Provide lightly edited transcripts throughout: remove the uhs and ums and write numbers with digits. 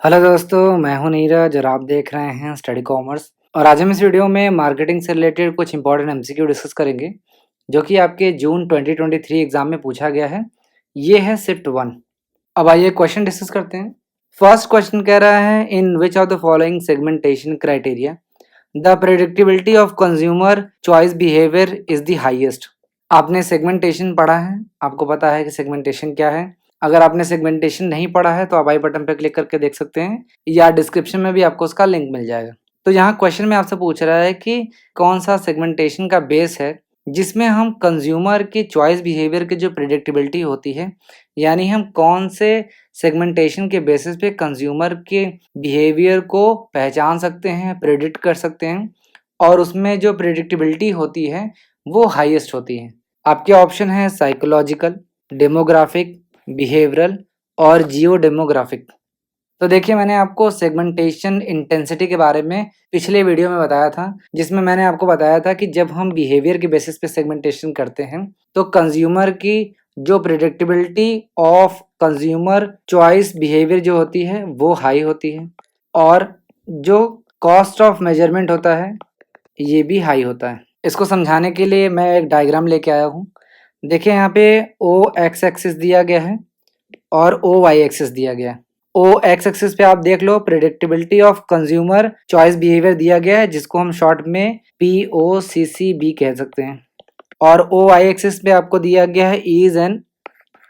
Hello दोस्तों, मैं हूं नीरज और आप देख रहे हैं स्टडी कॉमर्स। और आज हम इस वीडियो में मार्केटिंग से रिलेटेड कुछ इंपॉर्टेंट एमसीक्यू डिस्कस करेंगे जो कि आपके जून 2023 एग्जाम में पूछा गया है। ये है शिफ्ट 1। अब आइए क्वेश्चन डिस्कस करते हैं। फर्स्ट क्वेश्चन कह रहा है, in which of the following segmentation criteria the predictability of consumer choice behaviour is the highest. आपने सेगमेंटेशन पढ़ा है, आपको पता है कि सेगमेंटेशन क्या है। अगर आपने सेगमेंटेशन नहीं पढ़ा है तो आप आई बटन पर क्लिक करके देख सकते हैं या डिस्क्रिप्शन में भी आपको उसका लिंक मिल जाएगा। तो यहाँ क्वेश्चन में आपसे पूछ रहा है कि कौन सा सेगमेंटेशन का बेस है जिसमें हम कंज्यूमर की चॉइस बिहेवियर की जो प्रिडिक्टेबिलिटी होती है, यानी हम कौन से सेगमेंटेशन के बेसिस पे कंज्यूमर के बिहेवियर को पहचान सकते हैं, प्रेडिक्ट कर सकते हैं और उसमें जो प्रिडिक्टेबिलिटी होती है वो हाईएस्ट होती है। आपके ऑप्शन है साइकोलॉजिकल, डेमोग्राफिक, बिहेवियरल और जियो डेमोग्राफिक। तो देखिए, मैंने आपको सेगमेंटेशन इंटेंसिटी के बारे में पिछले वीडियो में बताया था, जिसमें मैंने आपको बताया था कि जब हम बिहेवियर के बेसिस पे सेगमेंटेशन करते हैं तो कंज्यूमर की जो predictability of consumer choice behaviour जो होती है वो हाई होती है और जो कॉस्ट ऑफ मेजरमेंट होता है ये भी हाई होता है। इसको समझाने के लिए मैं एक डायग्राम लेके आया हूँ। देखिए, यहाँ पे ओ एक्स एक्सिस दिया गया है और ओ वाई एक्सिस दिया गया है। ओ एक्स एक्सिस पे आप देख लो predictability of consumer choice behaviour दिया गया है, जिसको हम शॉर्ट में POCCB कह सकते हैं। और ओ वाई एक्सिस पे आपको दिया गया है is and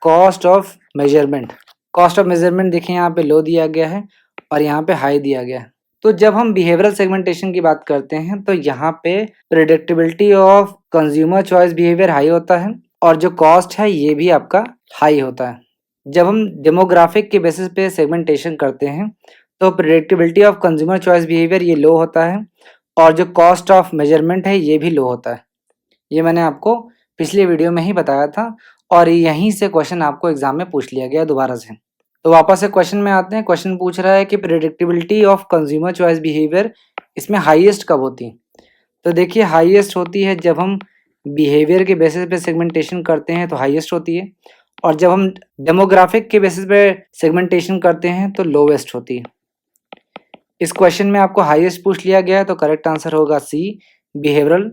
cost of measurement. Cost of measurement देखिए यहाँ पे लो दिया गया है और यहाँ पे हाई दिया गया है। तो जब हम बिहेवियरल सेगमेंटेशन की बात करते हैं तो यहाँ पे predictability of consumer choice behaviour high होता है और जो कॉस्ट है ये भी आपका हाई होता है। जब हम डेमोग्राफिक के बेसिस पे सेगमेंटेशन करते हैं तो predictability of consumer choice behaviour ये लो होता है और जो कॉस्ट ऑफ मेजरमेंट है ये भी लो होता है। ये मैंने आपको पिछले वीडियो में ही बताया था और यहीं से क्वेश्चन आपको एग्जाम में पूछ लिया गया दोबारा से। तो वापस से क्वेश्चन में आते हैं। क्वेश्चन पूछ रहा है कि predictability of consumer choice behaviour इसमें हाईएस्ट कब होती है। तो देखिए, हाईएस्ट होती है जब हम बिहेवियर के बेसिस पे सेगमेंटेशन करते हैं तो हाईएस्ट होती है और जब हम डेमोग्राफिक के बेसिस पे सेगमेंटेशन करते हैं तो लोवेस्ट होती है। इस क्वेश्चन में आपको हाईएस्ट पूछ लिया गया है तो करेक्ट आंसर होगा सी, बिहेवियरल।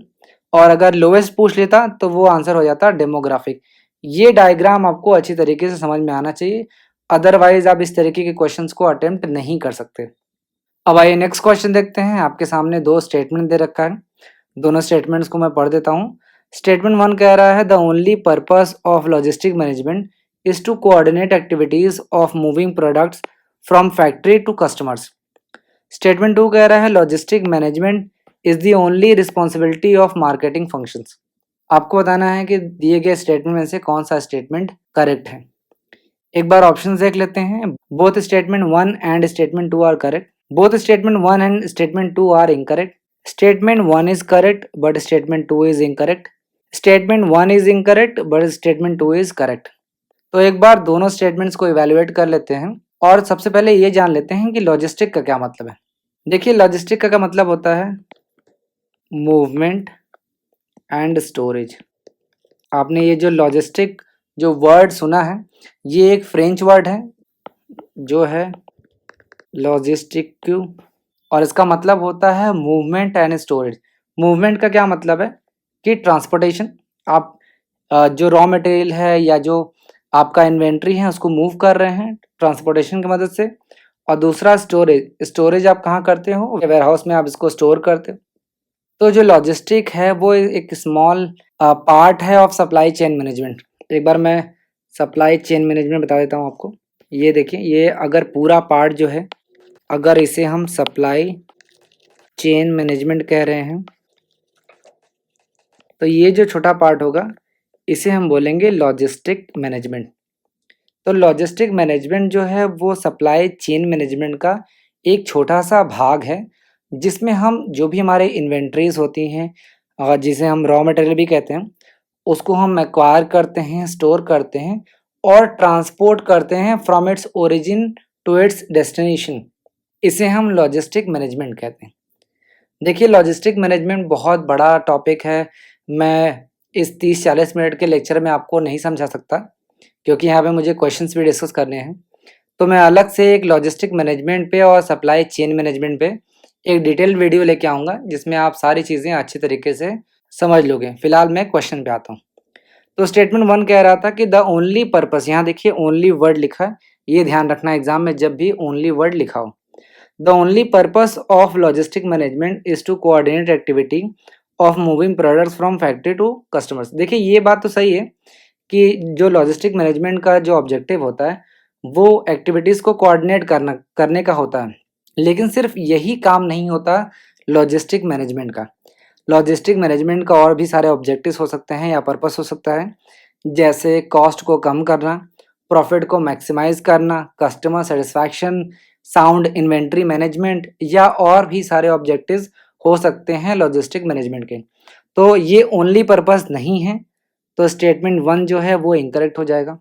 और अगर लोवेस्ट पूछ लेता तो वो आंसर हो जाता डेमोग्राफिक। ये डायग्राम आपको अच्छी तरीके से समझ में आना चाहिए, अदरवाइज आप इस तरीके के क्वेश्चंस को अटेम्प्ट नहीं कर सकते। अब आइए नेक्स्ट क्वेश्चन देखते हैं। आपके सामने दो स्टेटमेंट दे रखा है, दोनों स्टेटमेंट्स को मैं पढ़ देता हूँ। स्टेटमेंट 1 कह रहा है, the only purpose of logistic management is to coordinate activities of moving products from factory to customers. Statement 2 कह रहा है, logistic management is the only responsibility of marketing functions. आपको बताना है कि दिए गए स्टेटमेंट में से कौन सा स्टेटमेंट करेक्ट है। एक बार ऑप्शंस देख लेते हैं। Both statement 1 and statement 2 are correct. Both statement 1 and statement 2 are incorrect. Statement 1 is correct but statement 2 is incorrect. Statement 1 is incorrect but statement 2 is correct. तो एक बार दोनों स्टेटमेंट्स को इवेलुएट कर लेते हैं और सबसे पहले ये जान लेते हैं कि लॉजिस्टिक का क्या मतलब है। देखिए, लॉजिस्टिक का मतलब होता है मूवमेंट एंड स्टोरेज। आपने ये जो लॉजिस्टिक जो वर्ड सुना है ये एक फ्रेंच वर्ड है जो है लॉजिस्टिक, और इसका मतलब होता है मूवमेंट एंड स्टोरेज। मूवमेंट का क्या मतलब है कि ट्रांसपोर्टेशन, आप जो रॉ मटेरियल है या जो आपका इन्वेंट्री है उसको मूव कर रहे हैं ट्रांसपोर्टेशन की मदद से। और दूसरा स्टोरेज, स्टोरेज आप कहाँ करते हो, वेयर हाउस में आप इसको स्टोर करते हो। तो जो लॉजिस्टिक है वो एक स्मॉल पार्ट है ऑफ सप्लाई चेन मैनेजमेंट। एक बार मैं सप्लाई चेन मैनेजमेंट बता देता हूँ आपको। ये देखिए, ये अगर पूरा पार्ट जो है, अगर इसे हम सप्लाई चेन मैनेजमेंट कह रहे हैं तो ये जो छोटा पार्ट होगा इसे हम बोलेंगे लॉजिस्टिक मैनेजमेंट। तो लॉजिस्टिक मैनेजमेंट जो है वो सप्लाई चेन मैनेजमेंट का एक छोटा सा भाग है जिसमें हम जो भी हमारे इन्वेंट्रीज होती हैं और जिसे हम रॉ मटेरियल भी कहते हैं उसको हम एक्वायर करते हैं, स्टोर करते हैं और ट्रांसपोर्ट करते हैं from its origin to its destination. इसे हम लॉजिस्टिक मैनेजमेंट कहते हैं। देखिए, लॉजिस्टिक मैनेजमेंट बहुत बड़ा टॉपिक है। मैं इस 30-40 मिनट के लेक्चर में आपको नहीं समझा सकता क्योंकि यहाँ पे मुझे क्वेश्चंस भी डिस्कस करने हैं। तो मैं अलग से एक लॉजिस्टिक मैनेजमेंट पे और सप्लाई चेन मैनेजमेंट पे एक डिटेल्ड वीडियो लेके आऊँगा, जिसमें आप सारी चीज़ें अच्छी तरीके से समझ लोगे। फिलहाल मैं क्वेश्चन पे आता हूँ। तो स्टेटमेंट 1 कह रहा था कि द ओनली पर्पस, यहाँ देखिए ओनली वर्ड लिखा है, ये ध्यान रखना एग्जाम में जब भी ओनली वर्ड लिखा हो। The only purpose of logistic management is to coordinate activity of moving products from factory to customers. देखिए ये बात तो सही है कि जो लॉजिस्टिक मैनेजमेंट का जो ऑब्जेक्टिव होता है वो एक्टिविटीज़ को कोऑर्डिनेट करने का होता है, लेकिन सिर्फ यही काम नहीं होता लॉजिस्टिक मैनेजमेंट का। लॉजिस्टिक मैनेजमेंट का और भी सारे ऑब्जेक्टिव्स हो सकते हैं या पर्पस हो सकता है, जैसे कॉस्ट को कम करना, प्रॉफिट को मैक्सिमाइज करना, customer satisfaction, sound inventory management या और भी सारे ऑब्जेक्टिव्स हो सकते हैं लॉजिस्टिक मैनेजमेंट के। तो ये ओनली पर्पस नहीं है, तो स्टेटमेंट 1 जो है वो इनकरेक्ट हो जाएगा।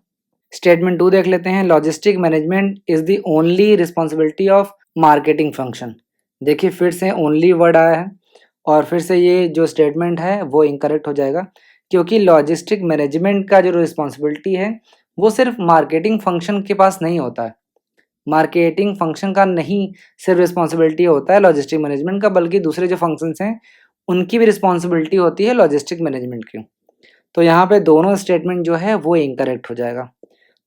स्टेटमेंट 2 देख लेते हैं। Logistic management is the only responsibility of marketing function. देखिए फिर से ओनली वर्ड आया है और फिर से ये जो स्टेटमेंट है वो इनकरेक्ट हो जाएगा, क्योंकि लॉजिस्टिक मैनेजमेंट का जो रिस्पॉन्सिबिलिटी है वो सिर्फ मार्केटिंग फंक्शन के पास नहीं होता है। मार्केटिंग फंक्शन का नहीं सिर्फ रिस्पॉन्सिबिलिटी होता है लॉजिस्टिक मैनेजमेंट का, बल्कि दूसरे जो फंक्शंस हैं उनकी भी रिस्पॉन्सिबिलिटी होती है लॉजिस्टिक मैनेजमेंट की। तो यहाँ पे दोनों स्टेटमेंट जो है वो इनकरेक्ट हो जाएगा।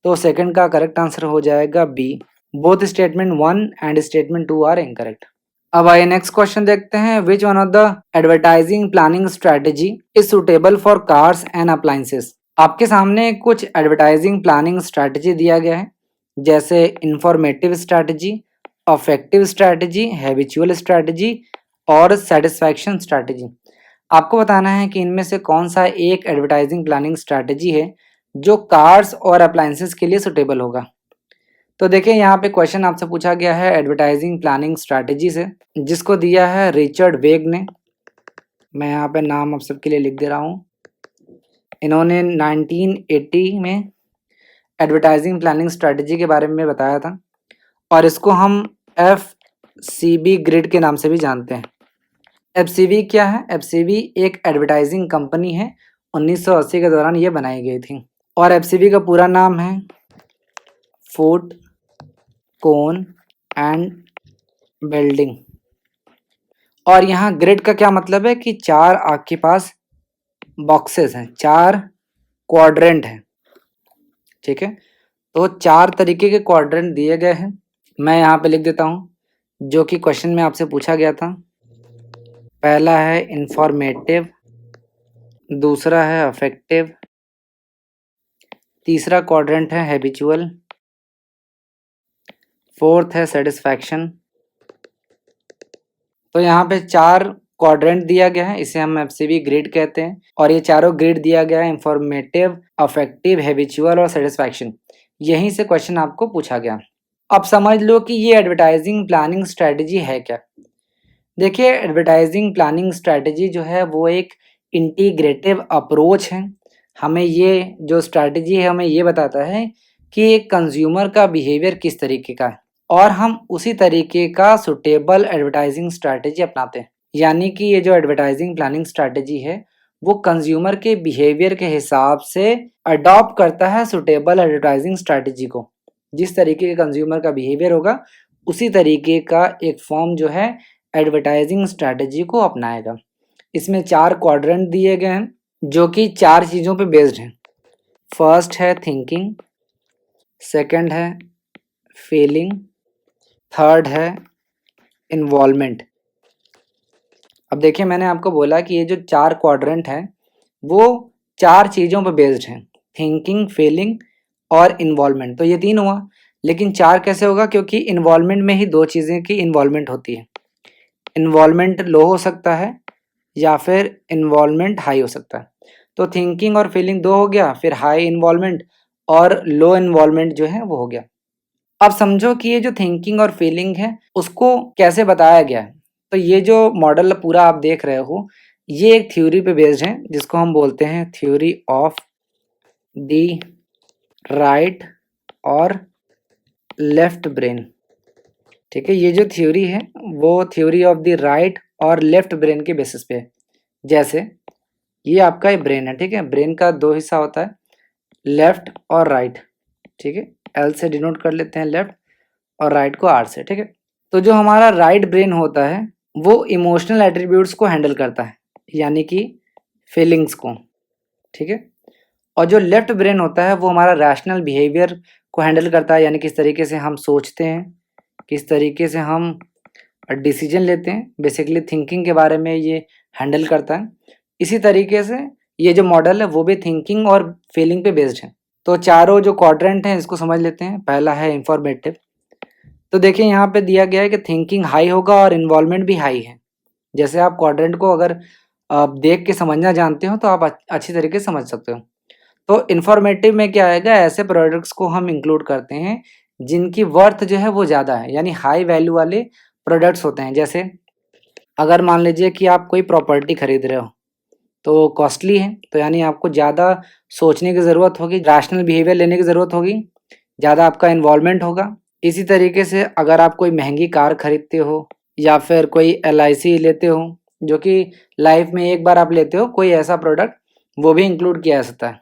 तो सेकंड का करेक्ट आंसर हो जाएगा B. Both statement 1 and statement 2 are incorrect. अब आइए नेक्स्ट क्वेश्चन देखते हैं। Which one of the advertising planning strategy is suitable for cars and appliances. आपके सामने कुछ एडवर्टाइजिंग प्लानिंग स्ट्रेटेजी दिया गया है, जैसे informative strategy, affective strategy, habitual strategy और सेटिस्फैक्शन स्ट्रेटेजी। आपको बताना है कि इनमें से कौन सा एक एडवर्टाइजिंग प्लानिंग स्ट्रेटेजी है जो कार्स और अप्लायंसेस के लिए सुटेबल होगा। तो देखिए यहाँ पे क्वेश्चन आपसे पूछा गया है एडवर्टाइजिंग प्लानिंग स्ट्रैटेजी से, जिसको दिया है रिचर्ड वेग ने। मैं यहाँ पे नाम आप सबके लिए लिख दे रहा हूँ। इन्होंने 1980 में एडवर्टाइजिंग प्लानिंग स्ट्रैटेजी के बारे में बताया था और इसको हम FCB ग्रिड के नाम से भी जानते हैं। FCB क्या है? FCB एक एडवर्टाइजिंग कंपनी है, 1980 के दौरान ये बनाई गई थी और FCB का पूरा नाम है फूड कोन एंड बिल्डिंग। और यहाँ ग्रिड का क्या मतलब है कि 4 आपके पास बॉक्सेस हैं, 4 क्वाड्रेंट हैं, ठीक है। तो 4 तरीके के क्वाड्रेंट दिए गए हैं। मैं यहाँ पे लिख देता हूँ जो कि क्वेश्चन में आपसे पूछा गया था। पहला है इंफॉर्मेटिव, दूसरा है अफेक्टिव, तीसरा क्वाड्रेंट है हैबिचुअल, फोर्थ है सेटिस्फैक्शन। तो यहाँ पे 4 क्वाड्रेंट दिया गया है, इसे हम FCB ग्रिड कहते हैं और ये चारों ग्रिड दिया गया है इंफॉर्मेटिव, अफेक्टिव, हैबिचुअल और सेटिस्फैक्शन। यहीं से क्वेश्चन आपको पूछा गया। अब समझ लो कि ये एडवर्टाइजिंग प्लानिंग स्ट्रेटजी है क्या। देखिए एडवर्टाइजिंग प्लानिंग स्ट्रेटजी जो है वो एक इंटीग्रेटिव अप्रोच है। हमें ये जो स्ट्रेटजी है हमें ये बताता है कि एक कंज्यूमर का बिहेवियर किस तरीके का है और हम उसी तरीके का सुटेबल एडवर्टाइजिंग स्ट्रैटेजी अपनाते हैं। यानी कि ये जो एडवर्टाइजिंग प्लानिंग स्ट्रैटेजी है वो कंज्यूमर के बिहेवियर के हिसाब से अडॉप्ट करता है सुटेबल एडवर्टाइजिंग स्ट्रैटेजी को। जिस तरीके के कंज्यूमर का बिहेवियर होगा उसी तरीके का एक फॉर्म जो है एडवर्टाइजिंग स्ट्रैटेजी को अपनाएगा। इसमें 4 क्वाड्रेंट दिए गए हैं जो कि 4 चीज़ों पे बेस्ड हैं। फर्स्ट है थिंकिंग, सेकंड है फीलिंग, थर्ड है इन्वॉल्वमेंट। अब देखिए मैंने आपको बोला कि ये जो 4 क्वाड्रेंट हैं वो 4 चीज़ों पर बेस्ड हैं, थिंकिंग, फीलिंग और इन्वॉल्वमेंट। तो ये 3 हुआ, लेकिन 4 कैसे होगा, क्योंकि इन्वॉल्वमेंट में ही 2 चीज़ें की इन्वॉल्वमेंट होती है। इन्वॉल्वमेंट लो हो सकता है या फिर इन्वॉल्वमेंट हाई हो सकता है। तो थिंकिंग और फीलिंग 2 हो गया, फिर हाई इन्वॉल्वमेंट और लो इन्वॉल्वमेंट जो है वो हो गया। अब समझो कि ये जो थिंकिंग और फीलिंग है उसको कैसे बताया गया है। तो ये जो मॉडल पूरा आप देख रहे हो ये एक थ्योरी पे बेस्ड है जिसको हम बोलते हैं थ्योरी ऑफ द राइट और लेफ्ट ब्रेन, ठीक है। ये जो थ्योरी है वो थ्योरी ऑफ द राइट और लेफ्ट ब्रेन के बेसिस पे है। जैसे ये आपका ब्रेन है, ठीक है। ब्रेन का 2 हिस्सा होता है, लेफ्ट और राइट, ठीक है। L से डिनोट कर लेते हैं लेफ्ट और राइट को आर से, ठीक है। तो जो हमारा राइट ब्रेन होता है वो इमोशनल एट्रीब्यूट्स को हैंडल करता है, यानी कि फीलिंग्स को, ठीक है। और जो लेफ्ट ब्रेन होता है वो हमारा रैशनल बिहेवियर को हैंडल करता है, यानी किस तरीके से हम सोचते हैं, किस तरीके से हम डिसीजन लेते हैं, बेसिकली थिंकिंग के बारे में ये हैंडल करता है। इसी तरीके से ये जो मॉडल है वो भी थिंकिंग और फीलिंग पे बेस्ड है। तो चारों जो क्वाड्रेंट हैं इसको समझ लेते हैं। पहला है इंफॉर्मेटिव। तो देखिए यहाँ पे दिया गया है कि थिंकिंग हाई होगा और इन्वॉल्वमेंट भी हाई है। जैसे आप क्वाड्रेंट को अगर आप देख के समझना जानते हो तो आप अच्छी तरीके से समझ सकते हो। तो इन्फॉर्मेटिव में क्या आएगा, ऐसे प्रोडक्ट्स को हम इंक्लूड करते हैं जिनकी वर्थ जो है वो ज़्यादा है, यानी हाई वैल्यू वाले प्रोडक्ट्स होते हैं। जैसे अगर मान लीजिए कि आप कोई प्रॉपर्टी खरीद रहे हो तो कॉस्टली है, तो यानी आपको ज़्यादा सोचने की ज़रूरत होगी, रैशनल बिहेवियर लेने की ज़रूरत होगी, ज़्यादा आपका इन्वॉल्वमेंट होगा। इसी तरीके से अगर आप कोई महंगी कार खरीदते हो या फिर कोई एलआईसी लेते हो, जो कि लाइफ में एक बार आप लेते हो, कोई ऐसा प्रोडक्ट वो भी इंक्लूड किया जा सकता है।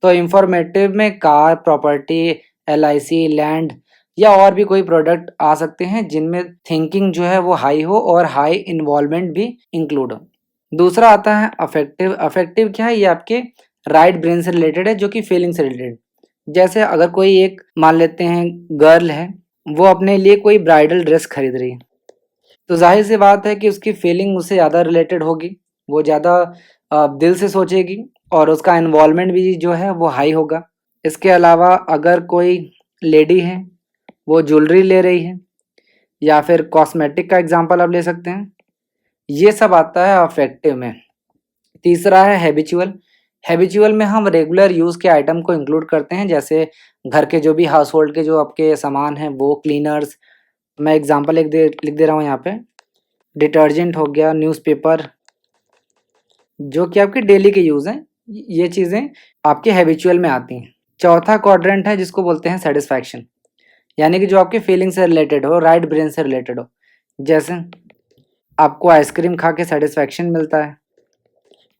तो इंफॉर्मेटिव में कार, प्रॉपर्टी, एलआईसी, लैंड या और भी कोई प्रोडक्ट आ सकते हैं जिनमें थिंकिंग जो है वो हाई हो और हाई इन्वॉल्वमेंट भी इंक्लूड हो। दूसरा आता है अफेक्टिव। अफेक्टिव क्या है, ये आपके राइट ब्रेन से रिलेटेड है, जो कि फीलिंग से रिलेटेड। जैसे अगर कोई एक मान लेते हैं गर्ल है, वो अपने लिए कोई ब्राइडल ड्रेस खरीद रही है, तो जाहिर सी बात है कि उसकी फीलिंग उससे ज़्यादा रिलेटेड होगी, वो ज़्यादा दिल से सोचेगी और उसका इन्वॉल्वमेंट भी जो है वो हाई होगा। इसके अलावा अगर कोई लेडी है, वो ज्वेलरी ले रही है या फिर कॉस्मेटिक का एग्जांपल आप ले सकते हैं, ये सब आता है अफेक्टिव में। तीसरा है हैबिचुअल। हैबिचुअल में हम रेगुलर यूज़ के आइटम को इंक्लूड करते हैं, जैसे घर के जो भी हाउस होल्ड के जो आपके सामान हैं वो, क्लीनर्स, मैं एग्जांपल लिख दे रहा हूँ यहाँ पे, डिटर्जेंट हो गया, न्यूज़पेपर, जो कि आपके डेली के यूज़ हैं, ये चीज़ें आपके हैबिचुअल में आती हैं। चौथा क्वाड्रेंट है जिसको बोलते हैं सेटिस्फैक्शन, यानी कि जो आपके फीलिंग से रिलेटेड हो, राइट ब्रेन से रिलेटेड हो। जैसे आपको आइसक्रीम खा के सेटिस्फैक्शन मिलता है,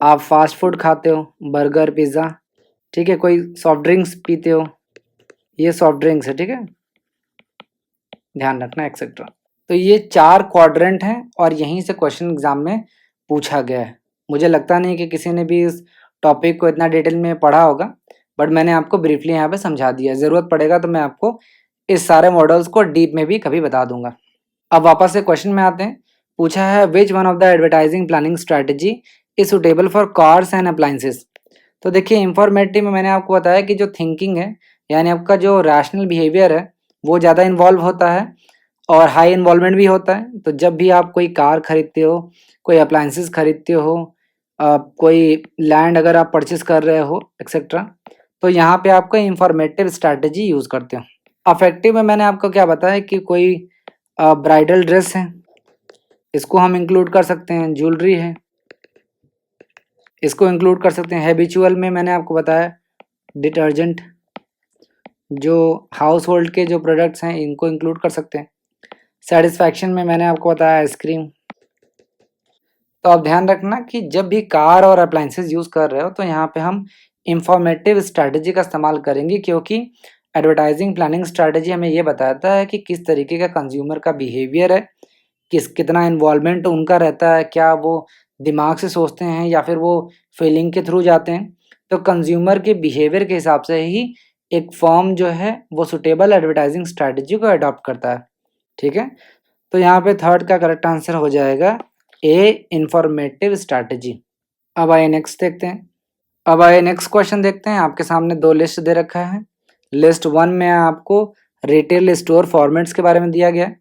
आप फास्ट फूड खाते हो, बर्गर, पिज़्ज़ा, ठीक है, कोई सॉफ्ट ड्रिंक्स पीते हो, ये सॉफ्ट ड्रिंक्स है, ठीक है, ध्यान रखना एक्सेट्रा। तो ये 4 क्वाड्रेंट हैं और यहीं से क्वेश्चन एग्जाम में पूछा गया है। मुझे लगता नहीं कि किसी ने भी इस टॉपिक को इतना डिटेल में पढ़ा होगा, बट मैंने आपको ब्रीफली यहाँ पे समझा दिया। ज़रूरत पड़ेगा तो मैं आपको इस सारे मॉडल्स को डीप में भी कभी बता दूंगा। अब वापस से क्वेश्चन में आते हैं। पूछा है विच one of the advertising planning strategy is suitable for cars and appliances. तो देखिए इंफॉर्मेटिव में मैंने आपको बताया कि जो थिंकिंग है, यानी आपका जो रैशनल बिहेवियर है, वो ज़्यादा इन्वॉल्व होता है और हाई इन्वॉल्वमेंट भी होता है। तो जब भी आप कोई कार खरीदते हो, कोई अप्लाइंसेस खरीदते हो, कोई लैंड अगर आप परचेस कर रहे हो एक्सेट्रा, तो यहाँ पे आपको इंफॉर्मेटिव स्ट्रैटेजी यूज़ करते हो। अफेक्टिव में मैंने आपको क्या बताया कि कोई ब्राइडल ड्रेस है, इसको हम इंक्लूड कर सकते हैं, ज्वेलरी है, इसको इंक्लूड कर सकते हैं। हैबिचुअल में मैंने आपको बताया डिटर्जेंट, जो हाउस होल्ड के जो प्रोडक्ट्स हैं इनको इंक्लूड कर सकते हैं। सेटिस्फैक्शन में मैंने आपको बताया आइसक्रीम। तो आप ध्यान रखना कि जब भी कार और अप्लाइंसेस यूज़ कर रहे हो तो यहाँ पे हम इंफॉर्मेटिव स्ट्रैटेजी का इस्तेमाल करेंगे, क्योंकि एडवर्टाइजिंग प्लानिंग स्ट्रैटेजी हमें ये बताता है कि किस तरीके का कंज्यूमर का बिहेवियर है, कितना इन्वॉल्वमेंट उनका रहता है, क्या वो दिमाग से सोचते हैं या फिर वो फीलिंग के थ्रू जाते हैं। तो कंज्यूमर के बिहेवियर के हिसाब से ही एक फर्म जो है वो सुटेबल एडवर्टाइजिंग स्ट्रैटेजी को अडॉप्ट करता है, ठीक है। तो यहाँ पे थर्ड का करेक्ट आंसर हो जाएगा ए, इंफॉर्मेटिव स्ट्रैटेजी। अब आइए नेक्स्ट देखते हैं। अब आइए नेक्स्ट क्वेश्चन देखते हैं। आपके सामने 2 लिस्ट दे रखा है। लिस्ट 1 में आपको रिटेल स्टोर फॉर्मेट्स के बारे में दिया गया है,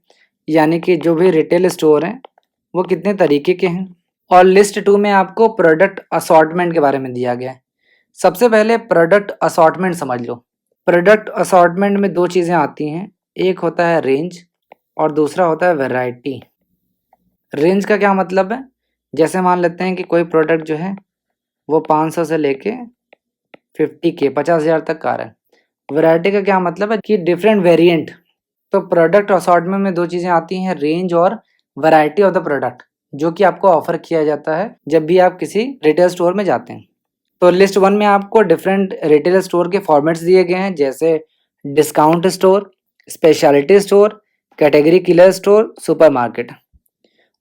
यानी कि जो भी रिटेल स्टोर हैं वो कितने तरीके के हैं। और लिस्ट 2 में आपको प्रोडक्ट असॉर्टमेंट के बारे में दिया गया है। सबसे पहले प्रोडक्ट असॉर्टमेंट समझ लो। प्रोडक्ट असॉर्टमेंट में 2 चीज़ें आती हैं, एक होता है रेंज और दूसरा होता है वैरायटी। रेंज का क्या मतलब है, जैसे मान लेते हैं कि कोई प्रोडक्ट जो है वो 500 से लेके 50K 50,000 तक का आ रहा है। वैरायटी का क्या मतलब है कि डिफरेंट वेरिएंट। तो प्रोडक्ट असॉर्टमेंट में 2 चीज़ें आती हैं, रेंज और वैरायटी ऑफ द प्रोडक्ट, जो कि आपको ऑफर किया जाता है जब भी आप किसी रिटेल स्टोर में जाते हैं। तो लिस्ट 1 में आपको डिफरेंट रिटेल स्टोर के फॉर्मेट्स दिए गए हैं, जैसे discount store, specialty store, category killer store, supermarket.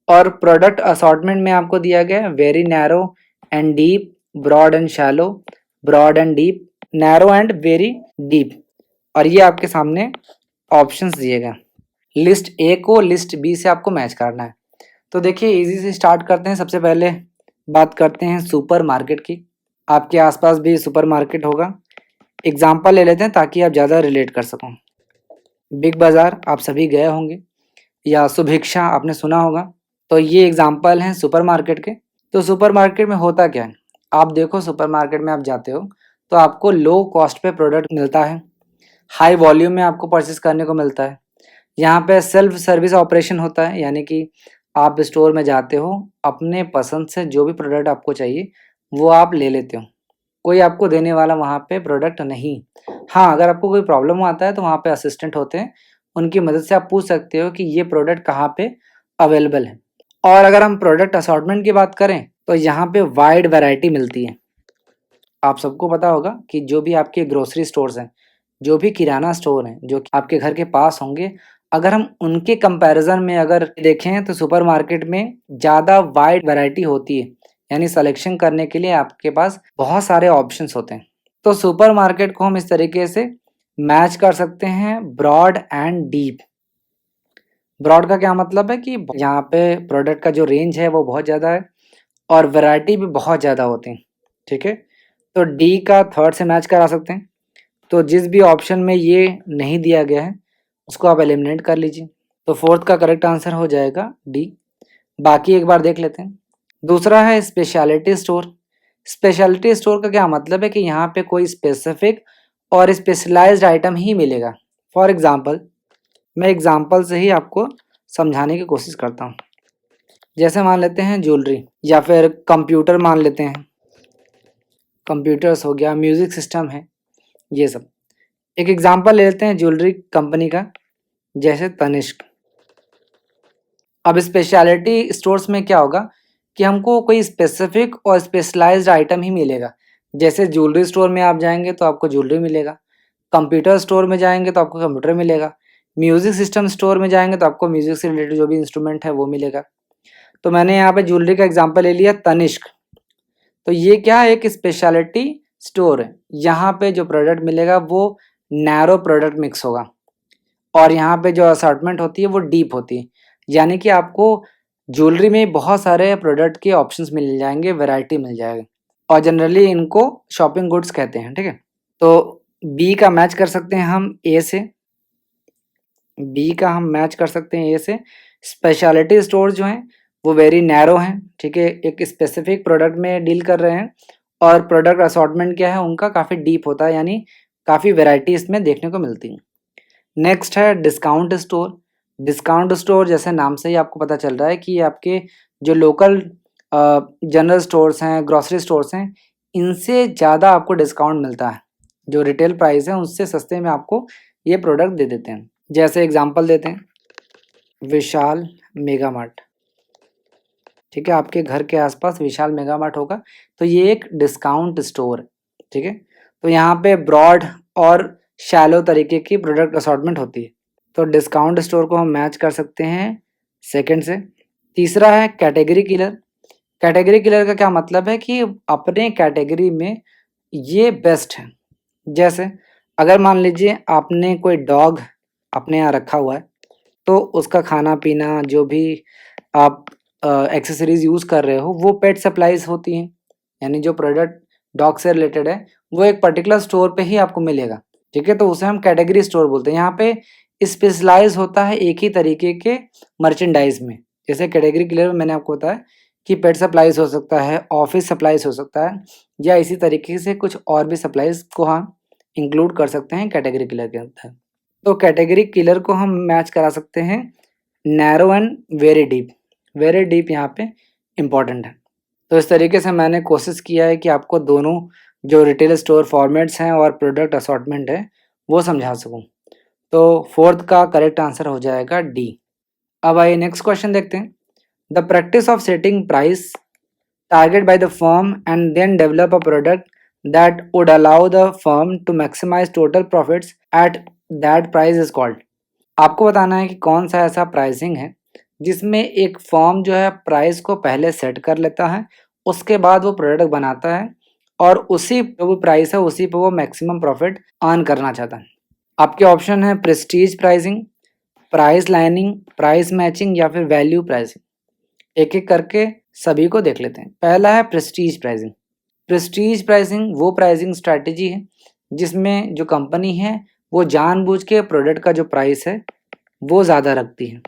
और प्रोडक्ट असॉर्टमेंट में आपको दिया गया है very narrow and deep, broad and shallow, broad and deep, narrow and very deep. और ये आपके सामने ऑप्शंस दिए गए। लिस्ट ए को लिस्ट बी से आपको मैच करना है। तो देखिए इजी से स्टार्ट करते हैं। सबसे पहले बात करते हैं सुपरमार्केट की। आपके आसपास भी सुपरमार्केट होगा। एग्जाम्पल ले लेते हैं ताकि आप ज़्यादा रिलेट कर सको। बिग बाज़ार आप सभी गए होंगे, या सुभिक्षा आपने सुना होगा। तो ये एग्जाम्पल हैं सुपरमार्केट के। तो सुपरमार्केट में होता क्या है, आप देखो सुपरमार्केट में आप जाते हो तो आपको लो कॉस्ट पे प्रोडक्ट मिलता है, हाई वॉल्यूम में आपको परचेस करने को मिलता है। यहाँ पे सेल्फ सर्विस ऑपरेशन होता है, यानी कि आप स्टोर में जाते हो, अपने पसंद से जो भी प्रोडक्ट आपको चाहिए वो आप ले लेते हो। कोई आपको देने वाला वहाँ पे प्रोडक्ट नहीं। हाँ, अगर आपको कोई प्रॉब्लम आता है तो वहाँ पे असिस्टेंट होते हैं, उनकी मदद से आप पूछ सकते हो कि ये प्रोडक्ट कहाँ पे अवेलेबल है। और अगर हम प्रोडक्ट असॉर्टमेंट की बात करें तो यहाँ पे वाइड वैरायटी मिलती है। आप सबको पता होगा कि जो भी आपके ग्रोसरी स्टोर्स हैं, जो भी किराना स्टोर हैं जो आपके घर के पास होंगे, अगर हम उनके कंपैरिजन में अगर देखें तो सुपरमार्केट में ज़्यादा वाइड वैरायटी होती है, यानी सिलेक्शन करने के लिए आपके पास बहुत सारे ऑप्शंस होते हैं। तो सुपरमार्केट को हम इस तरीके से मैच कर सकते हैं, ब्रॉड एंड डीप। ब्रॉड का क्या मतलब है कि यहाँ पे प्रोडक्ट का जो रेंज है वो बहुत ज़्यादा है और वैरायटी भी बहुत ज़्यादा होती है। ठीक है, तो डी का थर्ड से मैच करा सकते हैं। तो जिस भी ऑप्शन में ये नहीं दिया गया है उसको आप एलिमिनेट कर लीजिए। तो फोर्थ का करेक्ट आंसर हो जाएगा डी। बाकी एक बार देख लेते हैं। दूसरा है स्पेशलिटी स्टोर। स्पेशलिटी स्टोर का क्या मतलब है कि यहाँ पे कोई स्पेसिफिक और स्पेशलाइज्ड आइटम ही मिलेगा। फॉर एग्जांपल, मैं एग्जांपल से ही आपको समझाने की कोशिश करता हूँ। जैसे मान लेते हैं ज्वेलरी, या फिर कंप्यूटर मान लेते हैं, कंप्यूटर्स हो गया, म्यूज़िक सिस्टम है, ये सब। एक एग्जांपल ले लेते हैं ज्वेलरी कंपनी का, जैसे तनिष्क। अब स्पेशलिटी स्टोर्स में क्या होगा कि हमको कोई स्पेसिफिक और स्पेशलाइज्ड आइटम ही मिलेगा। जैसे ज्वेलरी स्टोर में आप जाएंगे तो आपको ज्वेलरी मिलेगा, कंप्यूटर स्टोर में जाएंगे तो आपको कंप्यूटर मिलेगा, म्यूज़िक सिस्टम स्टोर में जाएंगे तो आपको म्यूज़िक से रिलेटेड जो भी इंस्ट्रूमेंट है वो मिलेगा। तो मैंने यहाँ पे ज्वेलरी का एग्जांपल ले लिया तनिष्क। तो ये क्या है, एक स्पेशलिटी स्टोर है। यहाँ पे जो प्रोडक्ट मिलेगा वो नैरो प्रोडक्ट मिक्स होगा, और यहाँ पे जो असॉर्टमेंट होती है वो डीप होती है, यानी कि आपको ज्वेलरी में बहुत सारे प्रोडक्ट के ऑप्शंस मिल जाएंगे, वैरायटी मिल जाएगी। और जनरली इनको शॉपिंग गुड्स कहते हैं। ठीक है, तो बी का मैच कर सकते हैं हम ए से। बी का हम मैच कर सकते हैं ए से। स्पेशलिटी स्टोर जो हैं वो वेरी नैरो हैं। ठीक है, एक स्पेसिफिक प्रोडक्ट में डील कर रहे हैं, और प्रोडक्ट असॉर्टमेंट क्या है उनका काफ़ी डीप होता है, यानी काफ़ी वैरायटी इसमें देखने को मिलती है। नेक्स्ट है डिस्काउंट स्टोर। डिस्काउंट स्टोर जैसे नाम से ही आपको पता चल रहा है कि आपके जो लोकल जनरल स्टोर्स हैं, ग्रॉसरी स्टोर्स हैं, इनसे ज़्यादा आपको डिस्काउंट मिलता है। जो रिटेल प्राइस है उससे सस्ते में आपको ये प्रोडक्ट दे देते हैं। जैसे एग्जांपल देते हैं, विशाल मेगा मार्ट। ठीक है, आपके घर के आसपास विशाल मेगा मार्ट होगा, तो ये एक डिस्काउंट स्टोर है। ठीक है, तो यहाँ पे ब्रॉड और शैलो तरीके की प्रोडक्ट असॉर्टमेंट होती है। तो डिस्काउंट स्टोर को हम मैच कर सकते हैं सेकंड से। तीसरा है कैटेगरी किलर। कैटेगरी किलर का क्या मतलब है कि अपने कैटेगरी में ये बेस्ट है। जैसे अगर मान लीजिए आपने कोई डॉग अपने यहाँ रखा हुआ है, तो उसका खाना पीना जो भी आप एक्सेसरीज यूज़ कर रहे हो वो पेट सप्लाईज होती हैं, यानी जो प्रोडक्ट डॉग से रिलेटेड है वो एक पर्टिकुलर स्टोर पे ही आपको मिलेगा। ठीक है, तो उसे हम कैटेगरी स्टोर बोलते हैं। यहाँ पे स्पेशलाइज होता है एक ही तरीके के मर्चेंडाइज में। जैसे कैटेगरी क्लियर में मैंने आपको बताया कि पेट सप्लाईज हो सकता है, ऑफिस सप्लाईज हो सकता है, या इसी तरीके से कुछ और भी सप्लाईज को हम इंक्लूड कर सकते हैं कैटेगरी किलर के अंदर। तो कैटेगरी किलर को हम मैच करा सकते हैं narrow and very deep. Very deep यहाँ पे इम्पॉर्टेंट है। तो इस तरीके से मैंने कोशिश किया है कि आपको दोनों जो रिटेल स्टोर फॉर्मेट्स हैं और प्रोडक्ट असॉर्टमेंट है वो समझा सकूं। तो फोर्थ का करेक्ट आंसर हो जाएगा डी। अब आइए नेक्स्ट क्वेश्चन देखते हैं। The practice of setting price target by the firm and then develop a product that would allow the firm to maximize total profits at that price is called। आपको बताना है कि कौन सा ऐसा प्राइसिंग है जिसमें एक फर्म जो है प्राइस को पहले सेट कर लेता है, उसके बाद वो प्रोडक्ट बनाता है और उसी पे वो प्राइस है, उसी पे वो मैक्सिमम प्रॉफिट अर्न करना चाहता है। आपके ऑप्शन है Prestige pricing, price lining, price matching या फिर वैल्यू प्राइसिंग। एक एक करके सभी को देख लेते हैं। पहला है प्रेस्टीज प्राइसिंग। प्रेस्टीज प्राइसिंग वो प्राइसिंग स्ट्रैटेजी है जिसमें जो कंपनी है वो जानबूझ के प्रोडक्ट का जो प्राइस है वो ज़्यादा रखती है,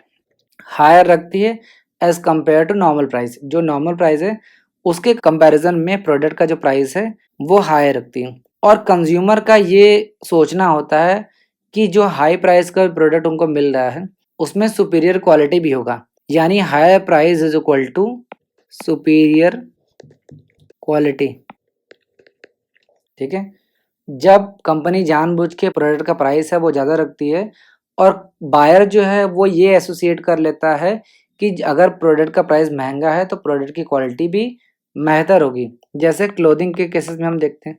हायर रखती है as compare to normal price. जो नॉर्मल प्राइस है उसके कंपैरिजन में प्रोडक्ट का जो प्राइस है वो हायर रखती है। और कंज्यूमर का ये सोचना होता है कि जो हाई प्राइस का प्रोडक्ट उनको मिल रहा है उसमें सुपीरियर क्वालिटी भी होगा, यानी higher price is equal to superior quality. ठीक है, जब कंपनी जानबूझ के प्रोडक्ट का प्राइस है वो ज़्यादा रखती है और बायर जो है वो ये एसोसिएट कर लेता है कि अगर प्रोडक्ट का प्राइस महंगा है तो प्रोडक्ट की क्वालिटी भी बेहतर होगी। जैसे क्लोथिंग के केसेस में हम देखते हैं,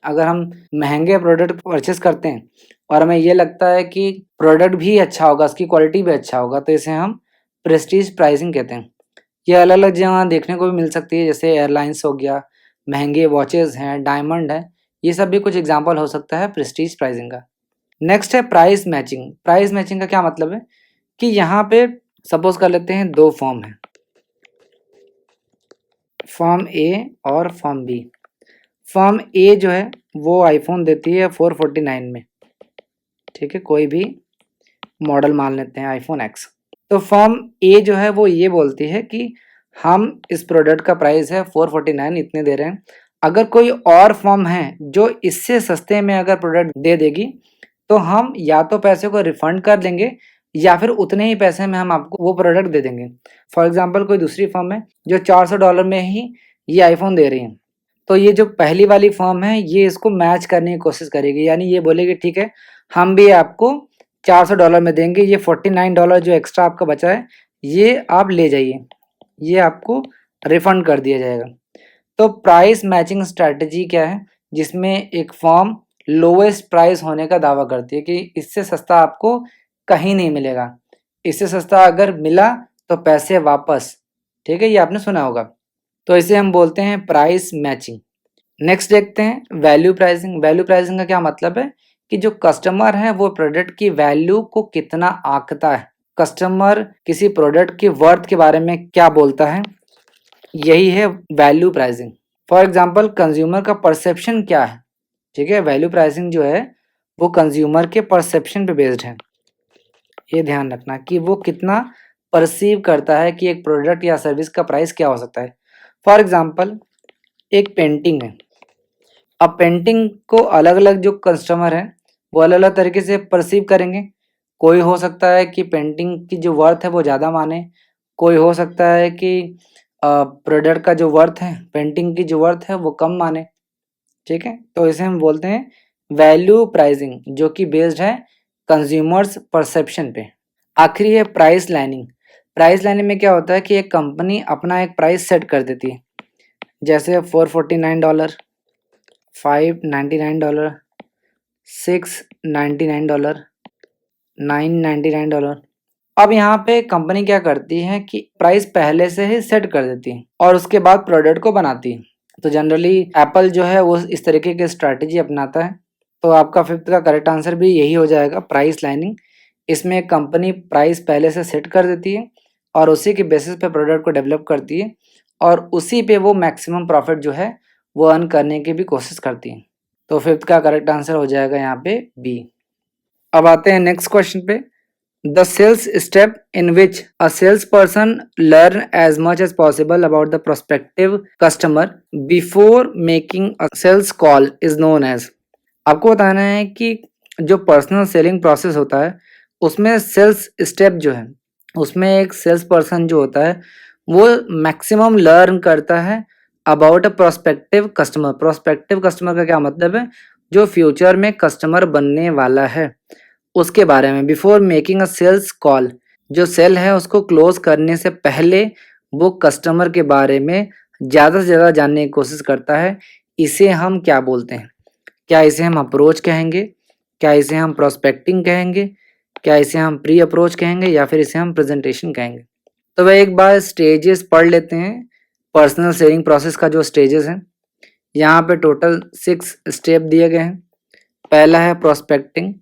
अगर हम महंगे प्रोडक्ट परचेस करते हैं और हमें ये लगता है कि प्रोडक्ट भी अच्छा होगा, उसकी क्वालिटी भी अच्छा होगा, तो इसे हम प्रेस्टीज प्राइसिंग कहते हैं। ये अलग अलग जगह देखने को भी मिल सकती है, जैसे एयरलाइंस हो गया, महंगे वॉचेस हैं, डायमंड है, ये सब भी कुछ एग्जांपल हो सकता है प्रेस्टीज प्राइसिंग का। नेक्स्ट है प्राइस मैचिंग। प्राइस मैचिंग का क्या मतलब है कि यहाँ पे सपोज कर लेते हैं दो फॉर्म है, फॉर्म ए और फॉर्म बी। फॉर्म ए जो है वो आईफोन देती है 449 में, ठीक है, कोई भी मॉडल मान लेते हैं आईफोन एक्स। तो फॉर्म ए जो है वो ये बोलती है कि हम इस प्रोडक्ट का प्राइस है 449 इतने दे रहे हैं। अगर कोई और फॉर्म है जो इससे सस्ते में अगर प्रोडक्ट दे देगी तो हम या तो पैसे को रिफंड कर देंगे या फिर उतने ही पैसे में हम आपको वो प्रोडक्ट दे देंगे। फॉर एग्जांपल कोई दूसरी फर्म है जो $400 में ही ये आईफोन दे रही है, तो ये जो पहली वाली फर्म है ये इसको मैच करने की कोशिश करेगी, यानी ये बोलेगी ठीक है हम भी आपको $400 में देंगे, ये $49 जो एक्स्ट्रा आपका बचा है ये आप ले जाइए, ये आपको रिफंड कर दिया जाएगा। तो प्राइस मैचिंग स्ट्रैटेजी क्या है, जिसमें एक फर्म लोवेस्ट प्राइस होने का दावा करती है कि इससे सस्ता आपको कहीं नहीं मिलेगा, इससे सस्ता अगर मिला तो पैसे वापस। ठीक है, ये आपने सुना होगा, तो इसे हम बोलते हैं प्राइस मैचिंग। नेक्स्ट देखते हैं वैल्यू प्राइसिंग। वैल्यू प्राइसिंग का क्या मतलब है कि जो कस्टमर है वो प्रोडक्ट की वैल्यू को कितना आंकता है, कस्टमर किसी प्रोडक्ट की वर्थ के बारे में क्या बोलता है, यही है value pricing. For example consumer का परसेप्शन क्या है। ठीक है, वैल्यू प्राइसिंग जो है वो कंज्यूमर के परसेप्शन पे बेस्ड है। ये ध्यान रखना कि वो कितना परसीव करता है कि एक प्रोडक्ट या सर्विस का प्राइस क्या हो सकता है। फॉर एग्जांपल एक पेंटिंग है, अब पेंटिंग को अलग अलग जो कस्टमर है वो अलग अलग तरीके से परसीव करेंगे। कोई हो सकता है कि पेंटिंग की जो वर्थ है वो ज़्यादा माने, कोई हो सकता है कि प्रोडक्ट का जो वर्थ है, पेंटिंग की जो वर्थ है वो कम माने। ठीक है, तो इसे हम बोलते हैं वैल्यू प्राइसिंग, जो कि बेस्ड है कंज्यूमर्स परसेप्शन पे। आखिरी है प्राइस लाइनिंग। प्राइस लाइनिंग में क्या होता है कि एक कंपनी अपना एक प्राइस सेट कर देती है, जैसे $449, $599, $699, $999। अब यहाँ पे कंपनी क्या करती है कि प्राइस पहले से ही सेट कर देती है और उसके बाद प्रोडक्ट को बनाती है। तो जनरली एप्पल जो है वो इस तरीके की स्ट्रैटेजी अपनाता है। तो आपका फिफ्थ का करेक्ट आंसर भी यही हो जाएगा, प्राइस लाइनिंग। इसमें कंपनी प्राइस पहले से सेट कर देती है और उसी के बेसिस पे प्रोडक्ट को डेवलप करती है और उसी पे वो मैक्सिमम प्रॉफिट जो है वो अर्न करने की भी कोशिश करती है। तो फिफ्थ का करेक्ट आंसर हो जाएगा यहाँ पे बी। अब आते हैं नेक्स्ट क्वेश्चन पे। The sales step in which a salesperson learn as much as possible about the prospective customer before making a sales call is known as। आपको बताना है कि जो पर्सनल सेलिंग प्रोसेस होता है उसमें सेल्स स्टेप जो है उसमें एक सेल्स पर्सन जो होता है वो मैक्सिमम लर्न करता है about a prospective customer. Prospective customer का क्या मतलब है, जो फ्यूचर में कस्टमर बनने वाला है उसके बारे में। Before making a sales call, जो सेल है उसको क्लोज करने से पहले वो कस्टमर के बारे में ज़्यादा से ज़्यादा जानने की कोशिश करता है। इसे हम क्या बोलते हैं, क्या इसे हम अप्रोच कहेंगे, क्या इसे हम प्रोस्पेक्टिंग कहेंगे, क्या इसे हम प्री अप्रोच कहेंगे या फिर इसे हम प्रेजेंटेशन कहेंगे? तो वह एक बार स्टेजेस पढ़ लेते हैं पर्सनल सेलिंग प्रोसेस का जो स्टेजेस हैं। यहाँ पे टोटल 6 स्टेप दिए गए हैं। पहला है प्रोस्पेक्टिंग,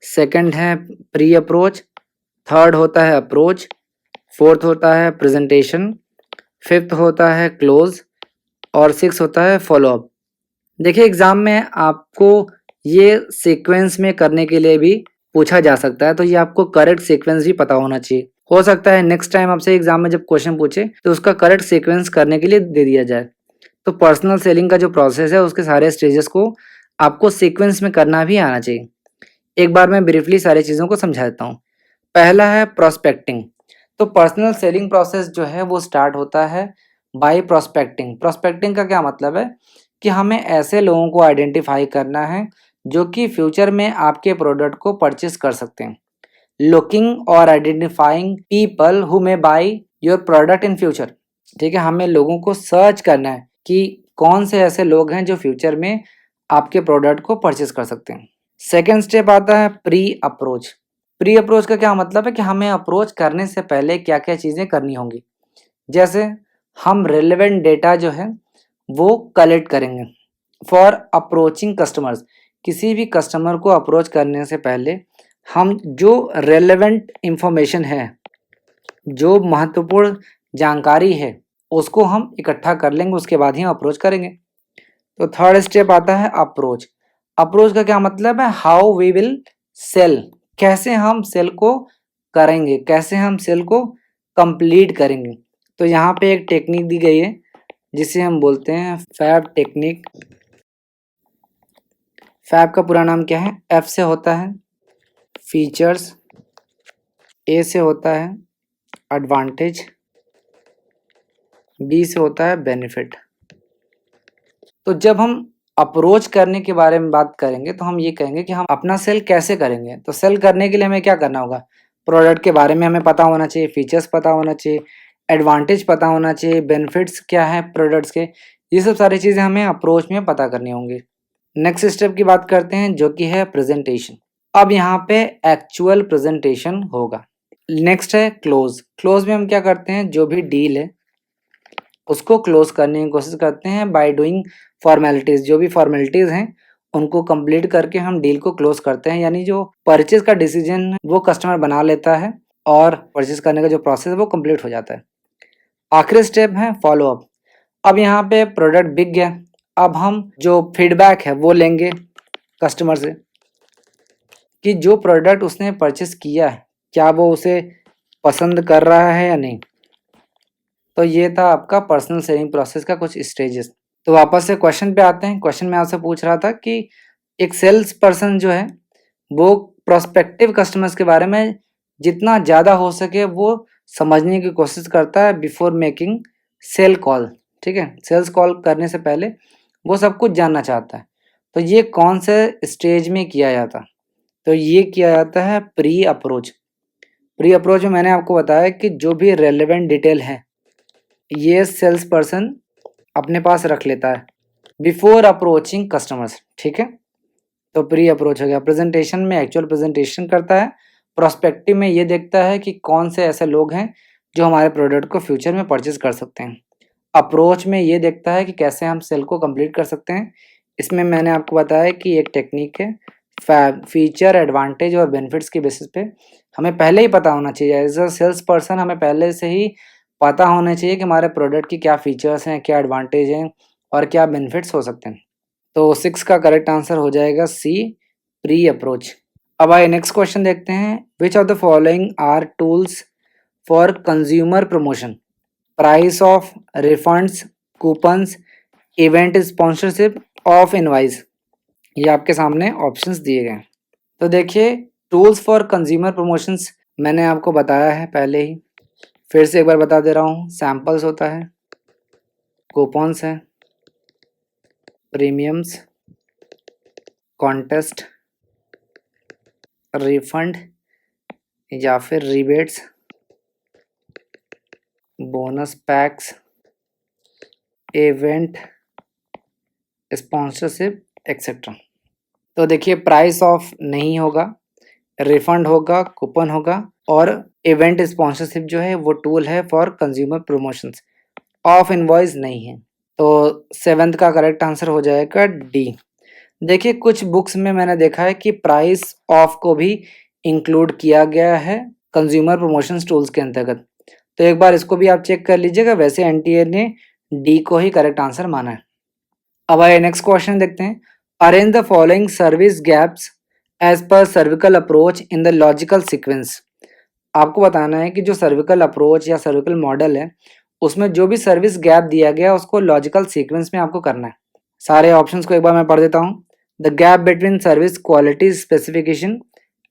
सेकंड है प्री अप्रोच, थर्ड होता है अप्रोच, फोर्थ होता है प्रेजेंटेशन, फिफ्थ होता है क्लोज और सिक्स होता है फॉलोअप। देखिए एग्जाम में आपको ये सीक्वेंस में करने के लिए भी पूछा जा सकता है, तो ये आपको करेक्ट सीक्वेंस भी पता होना चाहिए। हो सकता है नेक्स्ट टाइम आपसे एग्जाम में जब क्वेश्चन पूछे तो उसका करेक्ट सीक्वेंस करने के लिए दे दिया जाए। तो पर्सनल सेलिंग का जो प्रोसेस है उसके सारे स्टेजेस को आपको सीक्वेंस में करना भी आना चाहिए। एक बार मैं ब्रीफली सारी चीज़ों को समझा देता हूँ। पहला है प्रोस्पेक्टिंग। तो पर्सनल सेलिंग प्रोसेस जो है वो स्टार्ट होता है बाय प्रोस्पेक्टिंग। प्रोस्पेक्टिंग का क्या मतलब है कि हमें ऐसे लोगों को आइडेंटिफाई करना है जो कि फ्यूचर में आपके प्रोडक्ट को परचेस कर सकते हैं। लुकिंग और identifying people who may by your product in future. ठीक है, हमें लोगों को सर्च करना है कि कौन से ऐसे लोग हैं जो फ्यूचर में आपके प्रोडक्ट को परचेस कर सकते हैं। सेकेंड स्टेप आता है प्री अप्रोच। प्री अप्रोच का क्या मतलब है कि हमें अप्रोच करने से पहले क्या क्या चीज़ें करनी होंगी। जैसे हम रेलेवेंट डेटा जो है वो कलेक्ट करेंगे फॉर अप्रोचिंग कस्टमर्स। किसी भी कस्टमर को अप्रोच करने से पहले हम जो रेलेवेंट इंफॉर्मेशन है, जो महत्वपूर्ण जानकारी है, उसको हम इकट्ठा कर लेंगे, उसके बाद ही हम अप्रोच करेंगे। तो थर्ड स्टेप आता है अप्रोच। अप्रोच का क्या मतलब है, हाउ वी विल सेल। कैसे हम सेल को करेंगे, कैसे हम सेल को कंप्लीट करेंगे। तो यहाँ पे एक टेक्निक दी गई है जिसे हम बोलते हैं फैब टेक्निक। फैब का पूरा नाम क्या है? एफ से होता है फीचर्स, ए से होता है एडवांटेज, बी से होता है बेनिफिट। तो जब हम अप्रोच करने के बारे में बात करेंगे तो हम ये कहेंगे कि हम अपना सेल कैसे करेंगे। तो सेल करने के लिए हमें क्या करना होगा, प्रोडक्ट के बारे में हमें पता होना चाहिए, फीचर्स पता होना चाहिए, एडवांटेज पता होना चाहिए, बेनिफिट्स क्या है प्रोडक्ट्स के, ये सब सारी चीज़ें हमें अप्रोच में पता करनी होंगी। नेक्स्ट स्टेप की बात करते हैं जो कि है प्रेजेंटेशन। अब यहाँ पे एक्चुअल प्रेजेंटेशन होगा। नेक्स्ट है क्लोज। क्लोज में हम क्या करते हैं, जो भी डील है उसको क्लोज करने की कोशिश करते हैं बाय डूइंग फॉर्मेलिटीज़। जो भी फॉर्मेलिटीज़ हैं उनको कंप्लीट करके हम डील को क्लोज करते हैं, यानी जो परचेज का डिसीजन वो कस्टमर बना लेता है और परचेज करने का जो प्रोसेस है वो कंप्लीट हो जाता है। आखिरी स्टेप है फॉलोअप। अब यहाँ पे प्रोडक्ट बिक गया, अब हम जो फीडबैक है वो लेंगे कस्टमर से कि जो प्रोडक्ट उसने परचेस किया है क्या वो उसे पसंद कर रहा है या नहीं। तो ये था आपका पर्सनल सेलिंग प्रोसेस का कुछ स्टेजेस। तो वापस से क्वेश्चन पे आते हैं। क्वेश्चन में आपसे पूछ रहा था कि एक सेल्स पर्सन जो है वो प्रोस्पेक्टिव कस्टमर्स के बारे में जितना ज़्यादा हो सके वो समझने की कोशिश करता है बिफोर मेकिंग सेल कॉल। ठीक है, सेल्स कॉल करने से पहले वो सब कुछ जानना चाहता है। तो ये कौन से स्टेज में किया जाता, तो ये किया जाता है प्री अप्रोच। प्री अप्रोच में मैंने आपको बताया कि जो भी रेलेवेंट डिटेल है ये सेल्स पर्सन अपने पास रख लेता है बिफोर अप्रोचिंग कस्टमर्स। ठीक है, तो प्री अप्रोच हो गया। प्रेजेंटेशन में एक्चुअल प्रेजेंटेशन करता है। प्रोस्पेक्टिव में ये देखता है कि कौन से ऐसे लोग हैं जो हमारे प्रोडक्ट को फ्यूचर में परचेज कर सकते हैं। अप्रोच में ये देखता है कि कैसे हम सेल को कंप्लीट कर सकते हैं। इसमें मैंने आपको बताया कि एक टेक्निक है फीचर, एडवांटेज और बेनिफिट्स के बेसिस पे हमें पहले ही पता होना चाहिए। एज अ सेल्स पर्सन हमें पहले से ही पता होना चाहिए कि हमारे प्रोडक्ट की क्या फीचर्स हैं, क्या एडवांटेज हैं और क्या बेनिफिट्स हो सकते हैं। तो 6 का करेक्ट आंसर हो जाएगा सी, प्री अप्रोच। अब आइए नेक्स्ट क्वेश्चन देखते हैं। Which of the following are tools for consumer promotion? Price of refunds, coupons, event sponsorship, of invoice. ये आपके सामने ऑप्शंस दिए गए हैं। तो देखिए टूल्स फॉर कंज्यूमर प्रमोशंस मैंने आपको बताया है पहले ही, फिर से एक बार बता दे रहा हूँ। सैम्पल्स होता है, कूपन्स है, प्रीमियम्स, कॉन्टेस्ट, रिफंड या फिर rebates, bonus PACS, event sponsorship etcetera. तो देखिए प्राइस ऑफ नहीं होगा रिफंड होगा, कूपन होगा और इवेंट स्पॉन्सरशिप जो है वो टूल है for consumer promotions. Of invoice नहीं है। तो 7th का करेक्ट आंसर हो जाएगा डी। देखिए कुछ बुक्स में मैंने देखा है कि प्राइस ऑफ को भी इंक्लूड किया गया है कंज्यूमर प्रमोशंस टूल्स के अंतर्गत। तो एक बार इसको भी आप चेक कर लीजिएगा। वैसे एनटीए ने डी को ही करेक्ट आंसर माना है। अब आइए नेक्स्ट क्वेश्चन देखते हैं। Arrange the following service gaps as per SERVQUAL approach in the logical sequence. आपको बताना है कि जो सर्विकल अप्रोच या सर्विकल मॉडल है उसमें जो भी सर्विस गैप दिया गया उसको लॉजिकल सीक्वेंस में आपको करना है। सारे ऑप्शंस को एक बार मैं पढ़ देता हूँ। The gap between service quality specification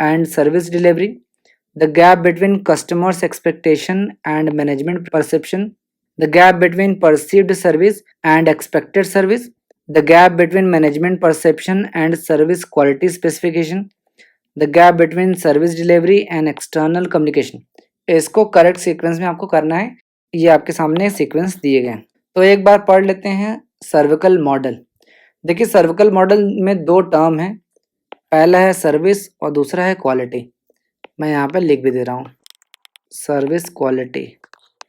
and service delivery, the gap between customers expectation and management perception, the gap between perceived service and expected service, the gap between management perception and service quality specification, the gap between service delivery and external communication. इसको correct sequence में आपको करना है। ये आपके सामने sequence दिए गए हैं। तो एक बार पढ़ लेते हैं सर्विकल मॉडल। देखिए सर्विकल मॉडल में दो टर्म है, पहला है सर्विस और दूसरा है क्वालिटी। मैं यहाँ पर लिख भी दे रहा हूँ, सर्विस क्वालिटी।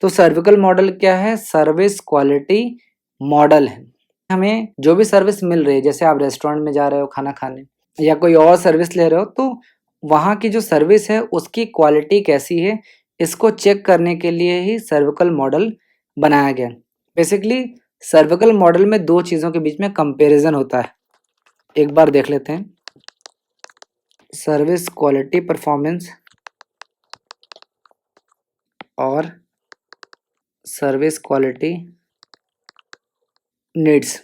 तो सर्विकल मॉडल क्या है? सर्विस क्वालिटी मॉडल है। हमें जो भी सर्विस मिल रही है, जैसे आप रेस्टोरेंट में जा रहे हो खाना खाने या कोई और सर्विस ले रहे हो, तो वहाँ की जो सर्विस है उसकी क्वालिटी कैसी है, इसको चेक करने के लिए ही सर्विकल मॉडल बनाया गया। बेसिकली सर्विकल मॉडल में दो चीज़ों के बीच में कंपैरिजन होता है। एक बार देख लेते हैं। सर्विस क्वालिटी परफॉर्मेंस और सर्विस क्वालिटी नीड्स।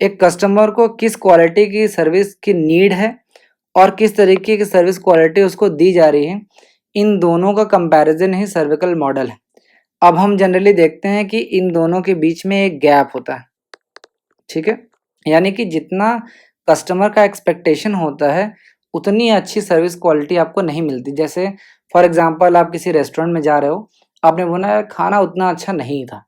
एक कस्टमर को किस क्वालिटी की सर्विस की नीड है और किस तरीके की सर्विस क्वालिटी उसको दी जा रही है, इन दोनों का कंपैरिजन ही सर्विकल मॉडल है। अब हम जनरली देखते हैं कि इन दोनों के बीच में एक गैप होता है, ठीक है। यानी कि जितना कस्टमर का एक्सपेक्टेशन होता है उतनी अच्छी सर्विस क्वालिटी आपको नहीं मिलती। जैसे फॉर एग्जांपल आप किसी रेस्टोरेंट में जा रहे हो, आपने बोला खाना उतना अच्छा नहीं था,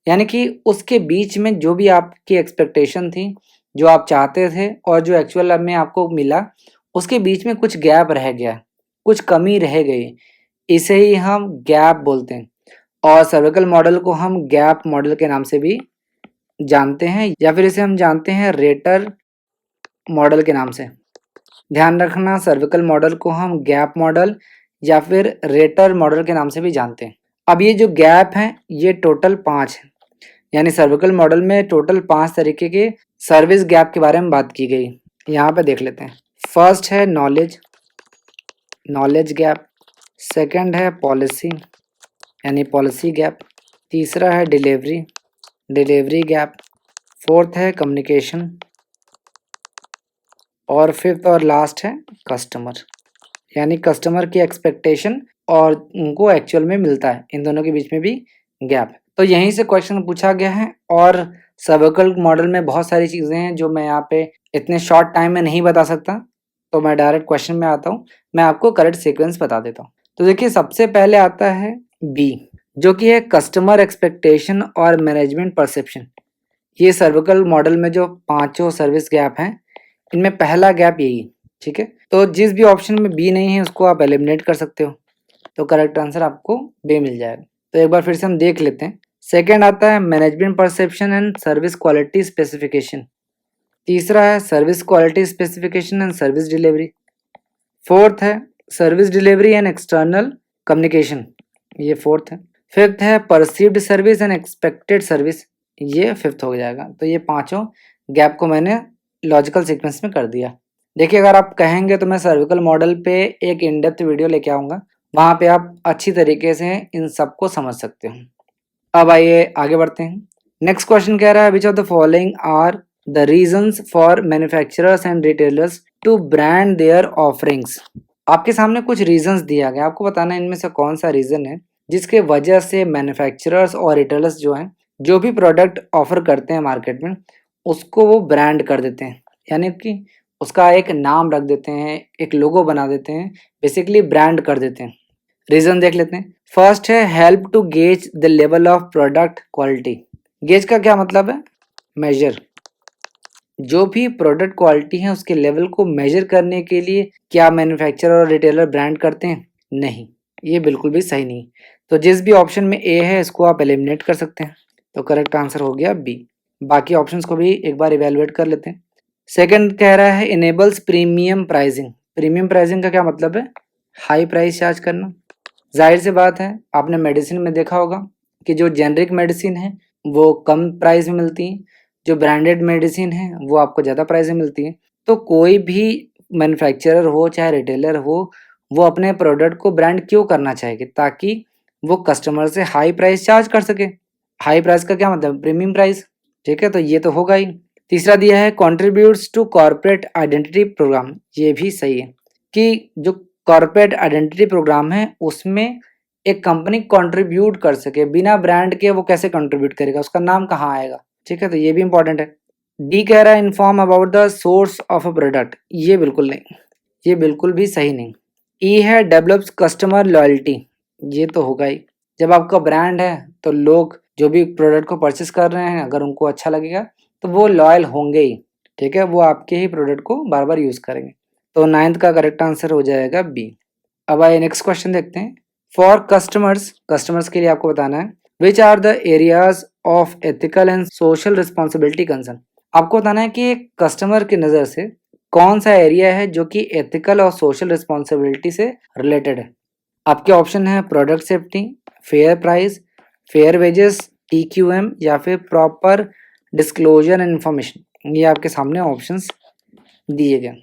यानी कि उसके बीच में जो भी आपकी एक्सपेक्टेशन थी, जो आप चाहते थे और जो एक्चुअल में आपको मिला, उसके बीच में कुछ गैप रह गया, कुछ कमी रह गई। इसे ही हम गैप बोलते हैं और सर्विकल मॉडल को हम गैप मॉडल के नाम से भी जानते हैं, या फिर इसे हम जानते हैं रेटर मॉडल के नाम से। ध्यान रखना, सर्विकल मॉडल को हम गैप मॉडल या फिर रेटर मॉडल के नाम से भी जानते हैं। अब ये जो गैप हैं ये टोटल 5 है, यानी सर्विकल मॉडल में टोटल 5 तरीके के सर्विस गैप के बारे में बात की गई। यहाँ पे देख लेते हैं। फर्स्ट है नॉलेज, नॉलेज गैप। सेकंड है पॉलिसी, यानी पॉलिसी गैप। तीसरा है डिलीवरी, डिलीवरी गैप। फोर्थ है कम्युनिकेशन और फिफ्थ और लास्ट है कस्टमर, यानी कस्टमर की एक्सपेक्टेशन और उनको एक्चुअल में मिलता है, इन दोनों के बीच में भी गैप। तो यहीं से क्वेश्चन पूछा गया है और सर्विकल मॉडल में बहुत सारी चीज़ें हैं जो मैं यहाँ पे इतने शॉर्ट टाइम में नहीं बता सकता, तो मैं डायरेक्ट क्वेश्चन में आता हूँ। मैं आपको करेक्ट सीक्वेंस बता देता हूँ। तो देखिए सबसे पहले आता है बी, जो कि है कस्टमर एक्सपेक्टेशन और मैनेजमेंट परसेप्शन। ये सर्विकल मॉडल में जो पांचों सर्विस गैप हैं, इनमें पहला गैप यही, ठीक है। तो जिस भी ऑप्शन में बी नहीं है उसको आप एलिमिनेट कर सकते हो, तो करेक्ट आंसर आपको बी मिल जाएगा। तो एक बार फिर से हम देख लेते हैं। सेकंड आता है management perception and service quality specification. तीसरा है service quality specification and service delivery. Fourth है service delivery and external communication, ये फोर्थ है। फिफ्थ है perceived service and expected service, ये फिफ्थ हो जाएगा। तो ये पांचों गैप को मैंने लॉजिकल सीक्वेंस में कर दिया। देखिए अगर आप कहेंगे तो मैं सर्विकल मॉडल पे एक इन डेप्थ वीडियो लेके आऊँगा, वहाँ पे आप अच्छी तरीके से इन सबको समझ सकते हो। अब आइए आगे बढ़ते हैं। नेक्स्ट क्वेश्चन कह रहा है which of the following are the reasons for manufacturers and retailers to brand their offerings. आपके सामने कुछ रीजंस दिया गया, आपको बताना है इनमें से कौन सा रीजन है जिसके वजह से मैन्युफैक्चरर्स और रिटेलर्स जो हैं, जो भी प्रोडक्ट ऑफर करते हैं मार्केट में, उसको वो ब्रांड कर देते हैं, यानी कि उसका एक नाम रख देते हैं, एक लोगो बना देते हैं, बेसिकली ब्रांड कर देते हैं। रीजन देख लेते हैं। फर्स्ट है help to gauge the level of product quality. Gauge का क्या मतलब है? मेजर। जो भी प्रोडक्ट क्वालिटी है उसके लेवल को मेजर करने के लिए क्या मैन्युफैक्चरर और रिटेलर ब्रांड करते हैं? नहीं, ये बिल्कुल भी सही नहीं। तो जिस भी ऑप्शन में ए है इसको आप एलिमिनेट कर सकते हैं। तो करेक्ट आंसर हो गया बी। बाकी ऑप्शंस को भी एक बार इवेलुएट कर लेते हैं। सेकंड कह रहा है enables premium pricing. Premium pricing का क्या मतलब है? हाई प्राइस चार्ज करना। जाहिर सी बात है, आपने मेडिसिन में देखा होगा कि जो जेनरिक मेडिसिन है वो कम प्राइस में मिलती है, जो ब्रांडेड मेडिसिन है वो आपको ज़्यादा प्राइस में मिलती है। तो कोई भी मैन्युफैक्चरर हो चाहे रिटेलर हो, वो अपने प्रोडक्ट को ब्रांड क्यों करना चाहेगी? ताकि वो कस्टमर से हाई प्राइस चार्ज कर सके। हाई प्राइस का क्या मतलब? Premium price. ठीक है, तो ये तो होगा ही। तीसरा दिया है contributes to corporate identity program. ये भी सही है कि जो कॉर्पोरेट आइडेंटिटी प्रोग्राम है उसमें एक कंपनी कंट्रीब्यूट कर सके। बिना ब्रांड के वो कैसे कंट्रीब्यूट करेगा? उसका नाम कहाँ आएगा? ठीक है, तो ये भी इंपॉर्टेंट है। डी कह रहा है inform about the source of a product. ये बिल्कुल नहीं, ये बिल्कुल भी सही नहीं। ई है डेवलप्स कस्टमर लॉयल्टी। ये तो होगा ही। जब आपका ब्रांड है तो लोग जो भी प्रोडक्ट को परचेस कर रहे हैं अगर उनको अच्छा लगेगा तो वो लॉयल होंगे ही। ठीक है, वो आपके ही प्रोडक्ट को बार बार यूज़ करेंगे। तो नाइन्थ का करेक्ट आंसर हो जाएगा बी। अब आइए नेक्स्ट क्वेश्चन देखते हैं। फॉर कस्टमर्स, कस्टमर्स के लिए आपको बताना है which are the areas of ethical and social responsibility concern. आपको बताना है कि एक कस्टमर की नज़र से कौन सा एरिया है जो कि एथिकल और सोशल रिस्पॉन्सिबिलिटी से रिलेटेड है। आपके ऑप्शन है product safety, fair price, fair wages, TQM या फिर प्रॉपर डिस्क्लोजर एंड इंफॉर्मेशन। ये आपके सामने ऑप्शंस दिए गए।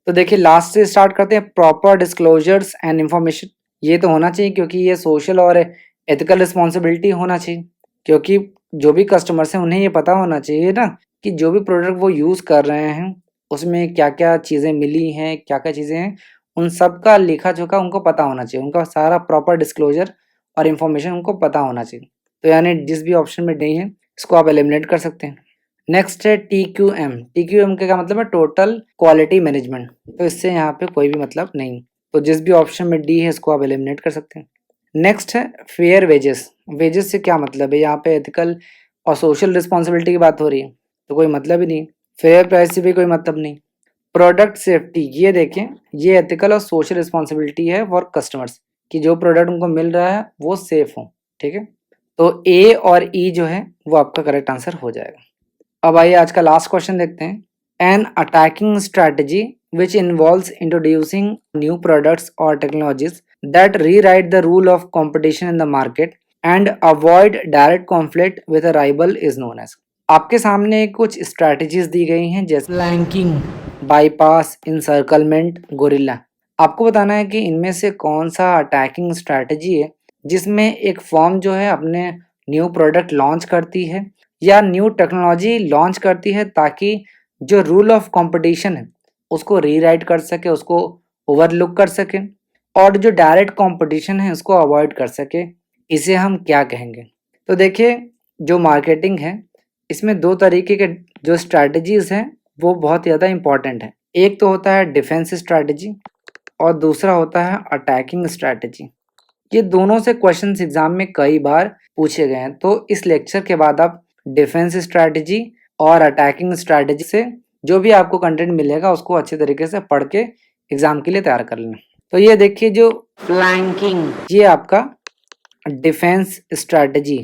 तो देखिए लास्ट से स्टार्ट करते हैं, प्रॉपर डिस्क्लोजर्स एंड इंफॉर्मेशन। ये तो होना चाहिए क्योंकि ये सोशल और एथिकल रिस्पॉन्सिबिलिटी होना चाहिए, क्योंकि जो भी कस्टमर्स हैं उन्हें ये पता होना चाहिए ना कि जो भी प्रोडक्ट वो यूज़ कर रहे हैं उसमें क्या क्या चीज़ें मिली हैं, क्या क्या चीज़ें हैं, उन सब का लेखा जोखा उनको पता होना चाहिए। उनका सारा प्रॉपर डिस्क्लोजर और इन्फॉर्मेशन उनको पता होना चाहिए। तो यानी जिस भी ऑप्शन में नहीं है इसको आप एलिमिनेट कर सकते हैं। नेक्स्ट है TQM। TQM का क्या मतलब है? Total quality management. तो इससे यहाँ पे कोई भी मतलब नहीं। तो जिस भी ऑप्शन में डी है इसको आप एलिमिनेट कर सकते हैं। नेक्स्ट है फेयर वेजेस। वेजेस से क्या मतलब है? यहाँ पे एथिकल और सोशल रिस्पॉन्सिबिलिटी की बात हो रही है, तो कोई मतलब ही नहीं। फेयर प्राइस से भी कोई मतलब नहीं। प्रोडक्ट सेफ्टी, ये देखें, ये एथिकल और सोशल रिस्पॉन्सिबिलिटी है फॉर कस्टमर्स कि जो प्रोडक्ट उनको मिल रहा है वो सेफ हो। ठीक है, तो ए और ई जो है वो आपका करेक्ट आंसर हो जाएगा। अब आइए आज का लास्ट क्वेश्चन देखते हैं। An attacking strategy which involves introducing new products और technologies that rewrite the rule of competition in the market and avoid direct conflict with a rival is known as. आपके सामने कुछ स्ट्रैटेजीज दी गई हैं जैसे flanking, bypass, इंसर्कलमेंट, gorilla. आपको बताना है कि इनमें से कौन सा अटैकिंग स्ट्रैटेजी है जिसमें एक फर्म जो है अपने न्यू प्रोडक्ट लॉन्च करती है या न्यू टेक्नोलॉजी लॉन्च करती है ताकि जो रूल ऑफ कंपटीशन है उसको रीराइट कर सके, उसको ओवरलुक कर सके, और जो डायरेक्ट कंपटीशन है उसको अवॉइड कर सके। इसे हम क्या कहेंगे? तो देखिए, जो मार्केटिंग है इसमें दो तरीके के जो स्ट्रैटेजीज हैं वो बहुत ज़्यादा इंपॉर्टेंट है। एक तो होता है डिफेंस स्ट्रैटेजी और दूसरा होता है अटैकिंग स्ट्रैटेजी। ये दोनों से क्वेश्चंस एग्जाम में कई बार पूछे गए हैं। तो इस लेक्चर के बाद आप डिफेंस स्ट्रैटेजी और अटैकिंग स्ट्रैटेजी से जो भी आपको कंटेंट मिलेगा उसको अच्छे तरीके से पढ़ के एग्जाम के लिए तैयार कर लेना। तो ये देखिए, जो फ्लैंकिंग, ये आपका डिफेंस स्ट्रैटेजी,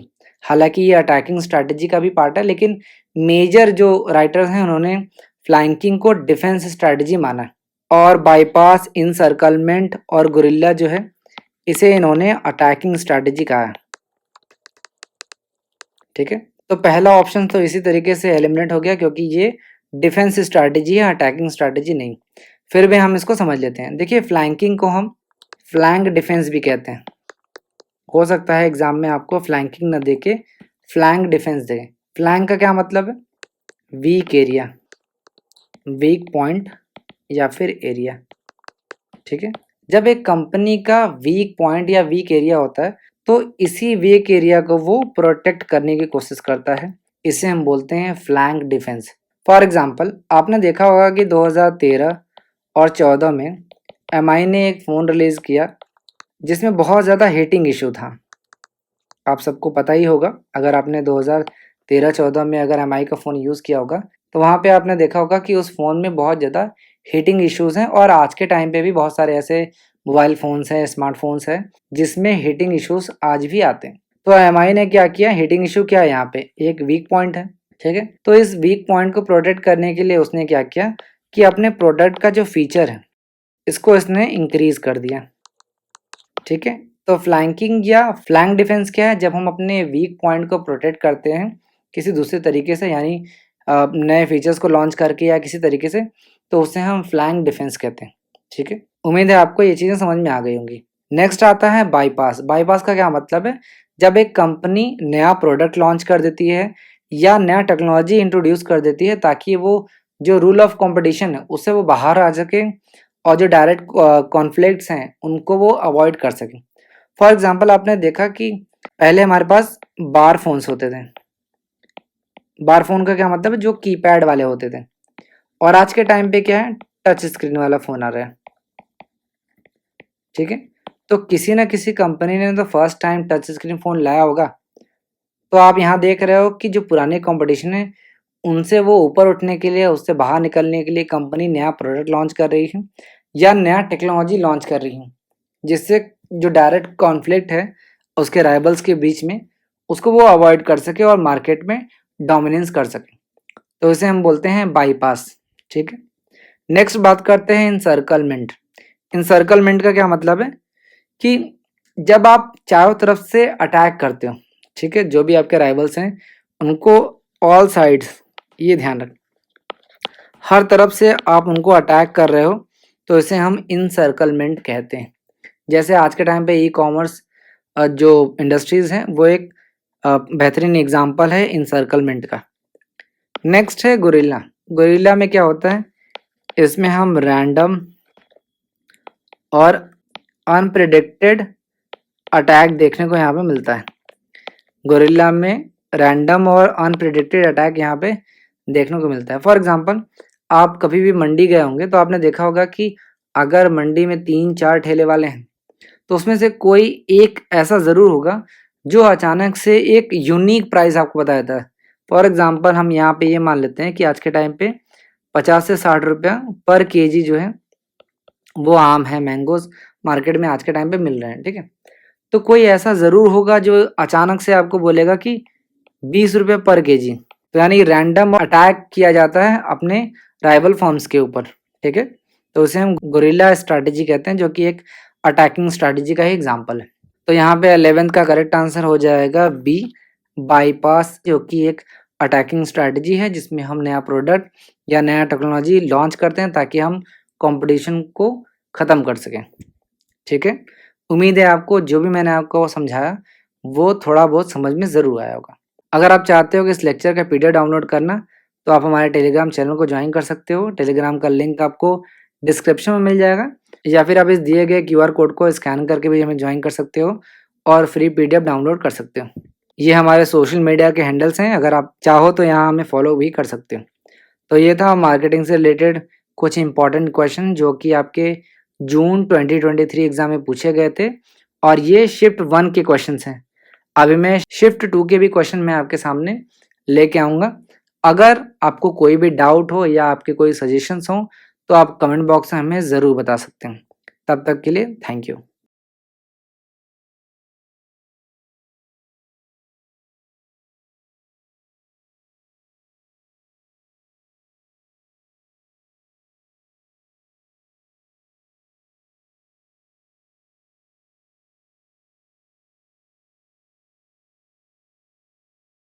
हालांकि ये अटैकिंग स्ट्रैटेजी का भी पार्ट है, लेकिन मेजर जो राइटर्स हैं उन्होंने फ्लैंकिंग को डिफेंस स्ट्रैटेजी माना है, और बाईपास, इनसर्कलमेंट और गुरिल्ला जो है इसे इन्होंने अटैकिंग स्ट्रैटेजी कहा है। ठीक है, तो पहला ऑप्शन तो इसी तरीके से एलिमिनेट हो गया क्योंकि ये डिफेंस स्ट्रैटेजी है, अटैकिंग स्ट्रैटेजी नहीं। फिर भी हम इसको समझ लेते हैं। देखिए, फ्लैंकिंग को हम फ्लैंक डिफेंस भी कहते हैं। हो सकता है एग्जाम में आपको फ्लैंकिंग न देके फ्लैंक डिफेंस दे। फ्लैंक का क्या मतलब है? वीक एरिया, वीक पॉइंट या फिर एरिया। ठीक है, जब एक कंपनी का वीक पॉइंट या वीक एरिया होता है तो इसी वीक एरिया को वो प्रोटेक्ट करने की कोशिश करता है। इसे हम बोलते हैं फ्लैंक डिफेंस। फॉर एग्जांपल, आपने देखा होगा कि 2013 और 14 में MI ने एक फ़ोन रिलीज़ किया जिसमें बहुत ज़्यादा हीटिंग इशू था। आप सबको पता ही होगा, अगर आपने 2013-14 में अगर MI का फ़ोन यूज़ किया होगा तो वहाँ पे आपने देखा होगा कि उस फ़ोन में बहुत ज़्यादा हीटिंग इश्यूज़ हैं और आज के टाइम पे भी बहुत सारे ऐसे मोबाइल फ़ोन्स हैं, स्मार्टफ़ोन्स हैं, जिसमें हीटिंग इश्यूज़ आज भी आते हैं। तो एमआई ने क्या किया, हीटिंग इश्यू क्या है यहाँ पे, एक वीक पॉइंट है, ठीक है? तो इस वीक पॉइंट को प्रोटेक्ट करने के लिए उसने क्या किया कि अपने प्रोडक्ट का जो फीचर है, इसको इसने इंक्रीज़ कर दिया, ठीक है? तो फ्लैंकिंग या फ्लैंक डिफेंस क्या है? जब हम अपने वीक पॉइंट को प्रोटेक्ट करते हैं किसी दूसरे तरीके से, यानी नए फीचर्स को लॉन्च करके या किसी तरीके से, तो उसे हम फ्लैंक डिफेंस कहते हैं, ठीक है? उम्मीद है आपको ये चीज़ें समझ में आ गई होंगी। नेक्स्ट आता है बाईपास। बाईपास का क्या मतलब है? जब एक कंपनी नया प्रोडक्ट लॉन्च कर देती है या नया टेक्नोलॉजी इंट्रोड्यूस कर देती है ताकि वो जो रूल ऑफ कॉम्पिटिशन है उससे वो बाहर आ सके और जो डायरेक्ट कॉन्फ्लिक्ट्स हैं उनको वो अवॉइड कर सकें। फॉर एग्जांपल आपने देखा कि पहले हमारे पास बार फ़ोन्स होते थे। बार फ़ोन का क्या मतलब है? जो कीपैड वाले होते थे। और आज के टाइम पे क्या है? टच स्क्रीन वाला फ़ोन आ रहा है, ठीक है? तो किसी न किसी कंपनी ने तो first time touch screen phone लाया होगा। तो आप यहाँ देख रहे हो कि जो पुराने कॉम्पिटिशन है, उनसे वो ऊपर उठने के लिए, उससे बाहर निकलने के लिए कंपनी नया प्रोडक्ट लॉन्च कर रही है या नया टेक्नोलॉजी लॉन्च कर रही है, जिससे जो डायरेक्ट कॉन्फ्लिक्ट है उसके राइवल्स के बीच में, उसको वो अवॉइड कर सके और मार्केट में डोमिनेंस कर सके। तो इसे हम बोलते हैं बाईपास, ठीक है? नेक्स्ट बात करते हैं इनसर्कलमेंट। इनसर्कलमेंट का क्या मतलब है कि जब आप चारों तरफ से अटैक करते हो, ठीक है? जो भी आपके राइवल्स हैं, उनको ऑल साइड्स, ये ध्यान रखें, हर तरफ से आप उनको अटैक कर रहे हो, तो इसे हम इनसर्कलमेंट कहते हैं। जैसे आज के टाइम पे ई-कॉमर्स जो इंडस्ट्रीज़ हैं, वो एक बेहतरीन एग्ज़ाम्पल है इनसर्कलमेंट का। नेक्स्ट है गोरिल्ला। गोरिल्ला में क्या होता है? इसमें हम रैंडम और अनप्रेडिक्टेड अटैक देखने को यहाँ पे मिलता है। गोरिल्ला में रैंडम और अनप्रेडिक्टेड अटैक यहाँ पे देखने को मिलता है। फॉर एग्जांपल, आप कभी भी मंडी गए होंगे तो आपने देखा होगा कि अगर मंडी में 3-4 ठेले वाले हैं, तो उसमें से कोई एक ऐसा ज़रूर होगा जो अचानक से एक यूनिक प्राइस आपको बता देता है। फॉर एग्जांपल, हम यहाँ पे ये मान लेते हैं कि आज के टाइम पे 50 से 60 रुपया पर केजी जो है वो आम है, मैंगोज़ मार्केट में आज के टाइम पे मिल रहे हैं, ठीक है? तो कोई ऐसा ज़रूर होगा जो अचानक से आपको बोलेगा कि 20 रुपये पर केजी। तो यानी रैंडम अटैक किया जाता है अपने राइवल फर्म्स के ऊपर, ठीक है? तो उसे हम गोरिल्ला स्ट्रैटेजी कहते हैं, जो कि एक अटैकिंग स्ट्रैटेजी का ही एग्जांपल है। तो यहाँ पे 11th का करेक्ट आंसर हो जाएगा बी, बाईपास, जो कि एक अटैकिंग स्ट्रैटेजी है जिसमें हम नया प्रोडक्ट या नया टेक्नोलॉजी लॉन्च करते हैं ताकि हम कंपटीशन को ख़त्म कर सकें, ठीक है? उम्मीद है आपको जो भी मैंने आपको समझाया वो थोड़ा बहुत समझ में ज़रूर आया होगा। अगर आप चाहते हो कि इस लेक्चर का पीडीएफ डाउनलोड करना, तो आप हमारे टेलीग्राम चैनल को ज्वाइन कर सकते हो। टेलीग्राम का लिंक आपको डिस्क्रिप्शन में मिल जाएगा, या फिर आप इस दिए गए क्यूआर कोड को स्कैन करके भी हमें ज्वाइन कर सकते हो और फ्री पीडीएफ डाउनलोड कर सकते हो। ये हमारे सोशल मीडिया के हैंडल्स हैं, अगर आप चाहो तो यहाँ हमें फॉलो भी कर सकते हो। तो ये था मार्केटिंग से रिलेटेड कुछ इंपॉर्टेंट क्वेश्चन जो कि आपके जून 2023 एग्जाम में पूछे गए थे, और ये शिफ्ट 1 के क्वेश्चंस हैं। अभी मैं शिफ्ट 2 के भी क्वेश्चन मैं आपके सामने लेके आऊँगा। अगर आपको कोई भी डाउट हो या आपके कोई सजेशंस हों, तो आप कमेंट बॉक्स में हमें ज़रूर बता सकते हैं। तब तक के लिए थैंक यू।